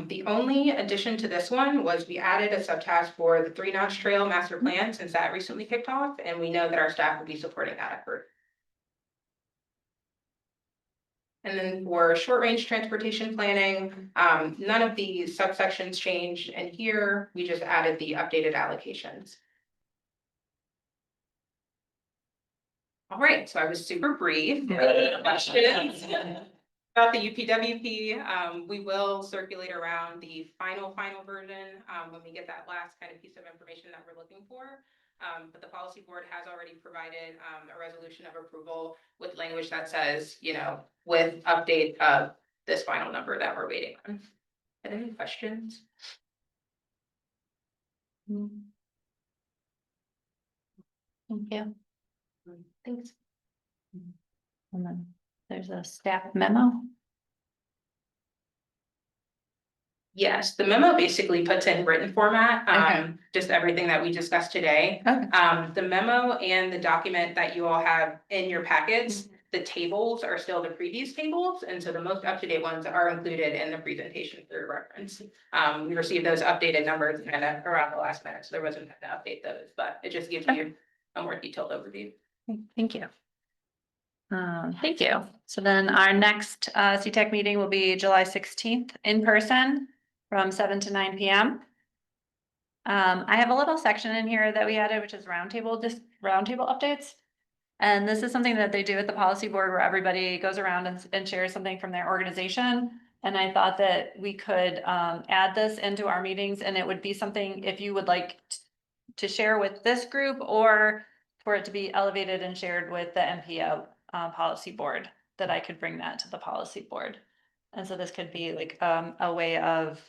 the only addition to this one was we added a subtask for the 3-notch trail master plan since that recently kicked off, and we know that our staff will be supporting that effort. And then for short-range transportation planning, none of the subsections changed, and here we just added the updated allocations. All right, so I was super brief. Questions about the UPWP? We will circulate around the final version when we get that last kind of piece of information that we're looking for. But the policy board has already provided a resolution of approval with language that says, you know, with update of this final number that we're waiting on. Any questions? Thank you. Thanks. And then there's a staff memo. Yes, the memo basically puts in written format, just everything that we discussed today. Okay. The memo and the document that you all have in your packets, the tables are still the previous tables, and so the most up-to-date ones are included in the presentation for your reference. We received those updated numbers kind of around the last minute, so there wasn't time to update those, but it just gives you a more detailed overview. Thank you. Thank you. So then our next CTAC meeting will be July 16th in person from 7 to 9 p.m. I have a little section in here that we added, which is roundtable updates. And this is something that they do at the policy board where everybody goes around and shares something from their organization. And I thought that we could add this into our meetings, and it would be something if you would like to share with this group or for it to be elevated and shared with the MPO policy board, that I could bring that to the policy board. And so this could be like a way of,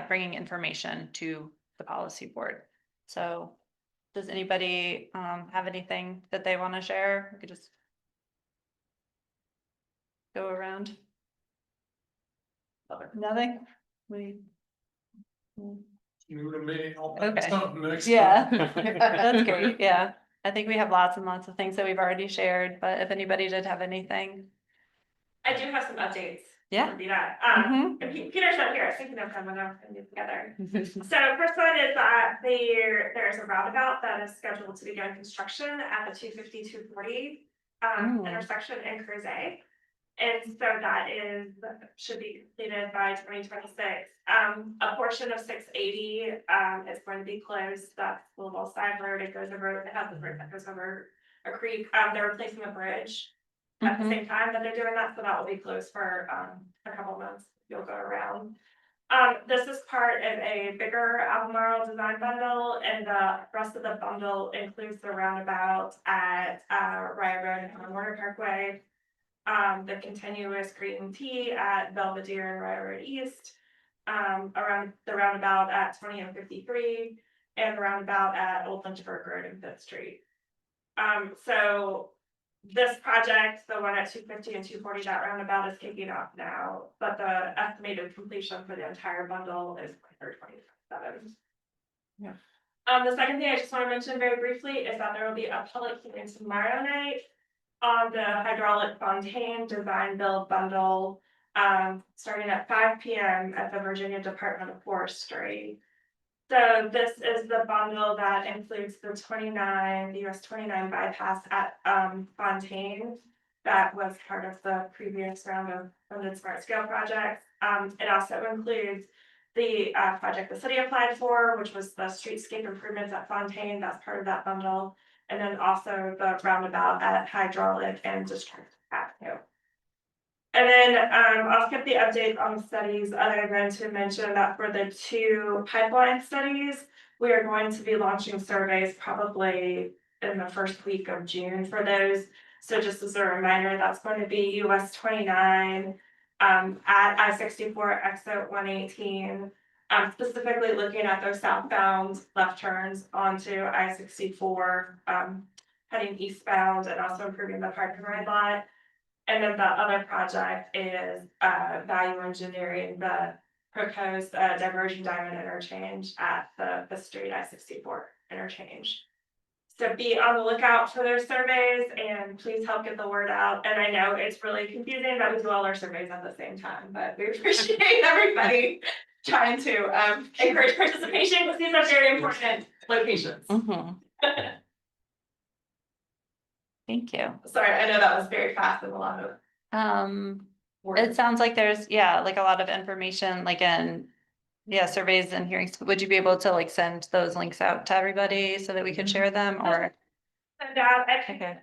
bringing information to the policy board. So does anybody have anything that they want to share? We could just go around. Nothing? New to me. I'll Okay. put something next Yeah, time. that's great. Yeah, I think we have lots and lots of things that we've already shared, but if anybody did have anything. I do have some updates. Yeah. Do that. Mhm. Peter's not here, so you know I'm gonna put it together. So first one is that there's a roundabout that is scheduled to begin construction at the 250-240 intersection in Crozet. And so that should be completed by 2026. A portion of 680 is going to be closed. That's Louisville Side Road. It goes over, it has a bridge that goes over a creek. They're replacing a bridge at the same time that they're doing that, so that will be closed for a couple months. You'll go around. This is part of a bigger Albemarle design bundle, and the rest of the bundle includes the roundabout at Riot Road and Warner Parkway, the continuous green T at Belvedere and Riot Road East, around the roundabout at 20 and 53, and the roundabout at Old Lynchburg Road and Fifth Street. So this project, the one at 250 and 240, that roundabout is kicking off now, but the estimated completion for the entire bundle is 2027. Yeah. The second thing I just want to mention very briefly is that there will be a public hearing tomorrow night on the hydraulic fontaine design build bundle, starting at 5 p.m. at the Virginia Department of Forestry. So this is the bundle that includes the US 29 bypass at Fontaine. That was part of the previous round of funded smart scale projects. It also includes the project the city applied for, which was the streetscape improvements at Fontaine. That's part of that bundle. And then also the roundabout at Hydraulic and District Avenue. And then I'll skip the update on the studies other than to mention that for the 2 pipeline studies, we are going to be launching surveys probably in the first week of June for those. So just as a reminder, that's going to be US 29 at I-64 exit 118, specifically looking at those southbound left turns onto I-64, heading eastbound, and also improving the park and ride lot. And then the other project is value engineering the proposed diversion diamond interchange at the street I-64 interchange. So be on the lookout for those surveys and please help get the word out. And I know it's really confusing that we do all our surveys at the same time, but we appreciate everybody trying to encourage participation because these are very important locations. Thank you. Sorry, I know that was very fast and a lot of It sounds like there's, like a lot of information, like in, surveys and hearings. Would you be able to like send those links out to everybody so that we could share them or? send out. Okay.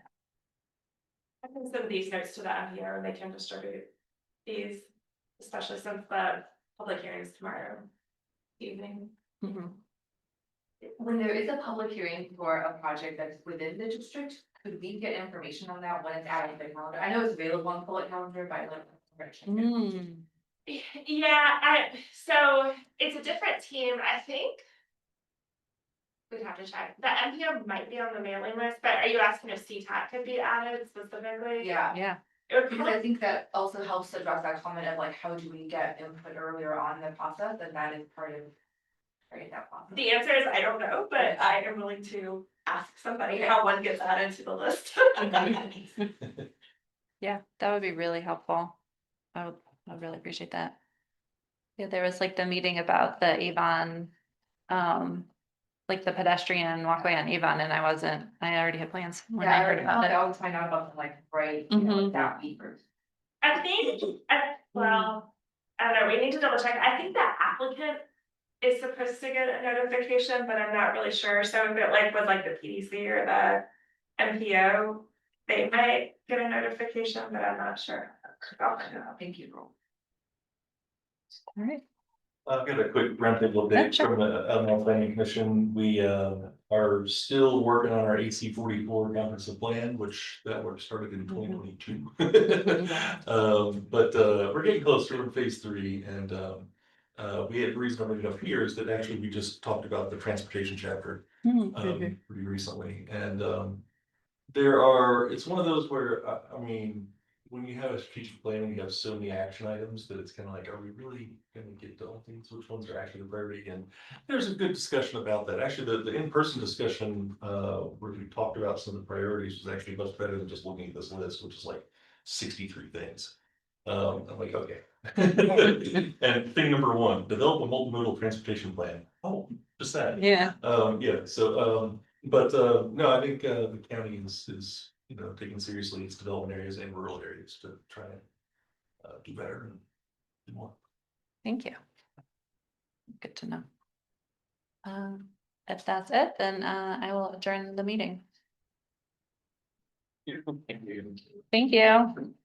I can send these notes to the MPO and they can distribute these, especially since the public hearing is tomorrow evening. When there is a public hearing for a project that's within the district, could we get information on that when it's out of the calendar? I know it's available on public calendar, but I like. Yeah, so it's a different team, I think. We'd have to check. The MPO might be on the mailing list, but are you asking if CTAC could be added specifically? Yeah. It would Because I think that also helps address that comment of like, how do we get input earlier on in the process, and that is part of that process. The answer is I don't know, but I am willing to ask somebody how one gets added to the list. Yeah, that would be really helpful. I would really appreciate that. Yeah, there was like the meeting about the Avon, like the pedestrian walkway on Avon, and I already had plans when I heard about it. I always find out about them like right, you know, like that week or. I think, well, I don't know, we need to double check. I think the applicant is supposed to get a notification, but I'm not really sure. So if it like with like the PDC or the MPO, they might get a notification, but I'm not sure. Thank you. All right. I've got a quick roundtable Yeah, update sure. from the Albemarle Planning Commission. We are still working on our AC 44 comprehensive plan, which that work started in 2022. But we're getting closer in phase 3, and we had reason to bring it up here is that actually we just talked about the transportation chapter pretty recently, and it's one of those where I mean, when you have a strategic plan and you have so many action items that it's kind of like, are we really going to get to all things? Which ones are actually the priority? And there's a good discussion about that. Actually, the in-person discussion where we talked about some of the priorities was actually much better than just looking at this list, which is like 63 things. I'm like, okay. And thing number 1, develop a multimodal transportation plan. Oh, just that. Yeah. So but no, I think the county is taking seriously its development areas and rural areas to try and do better and do more. Thank you. Good to know. If that's it, then I will adjourn the meeting. Thank you.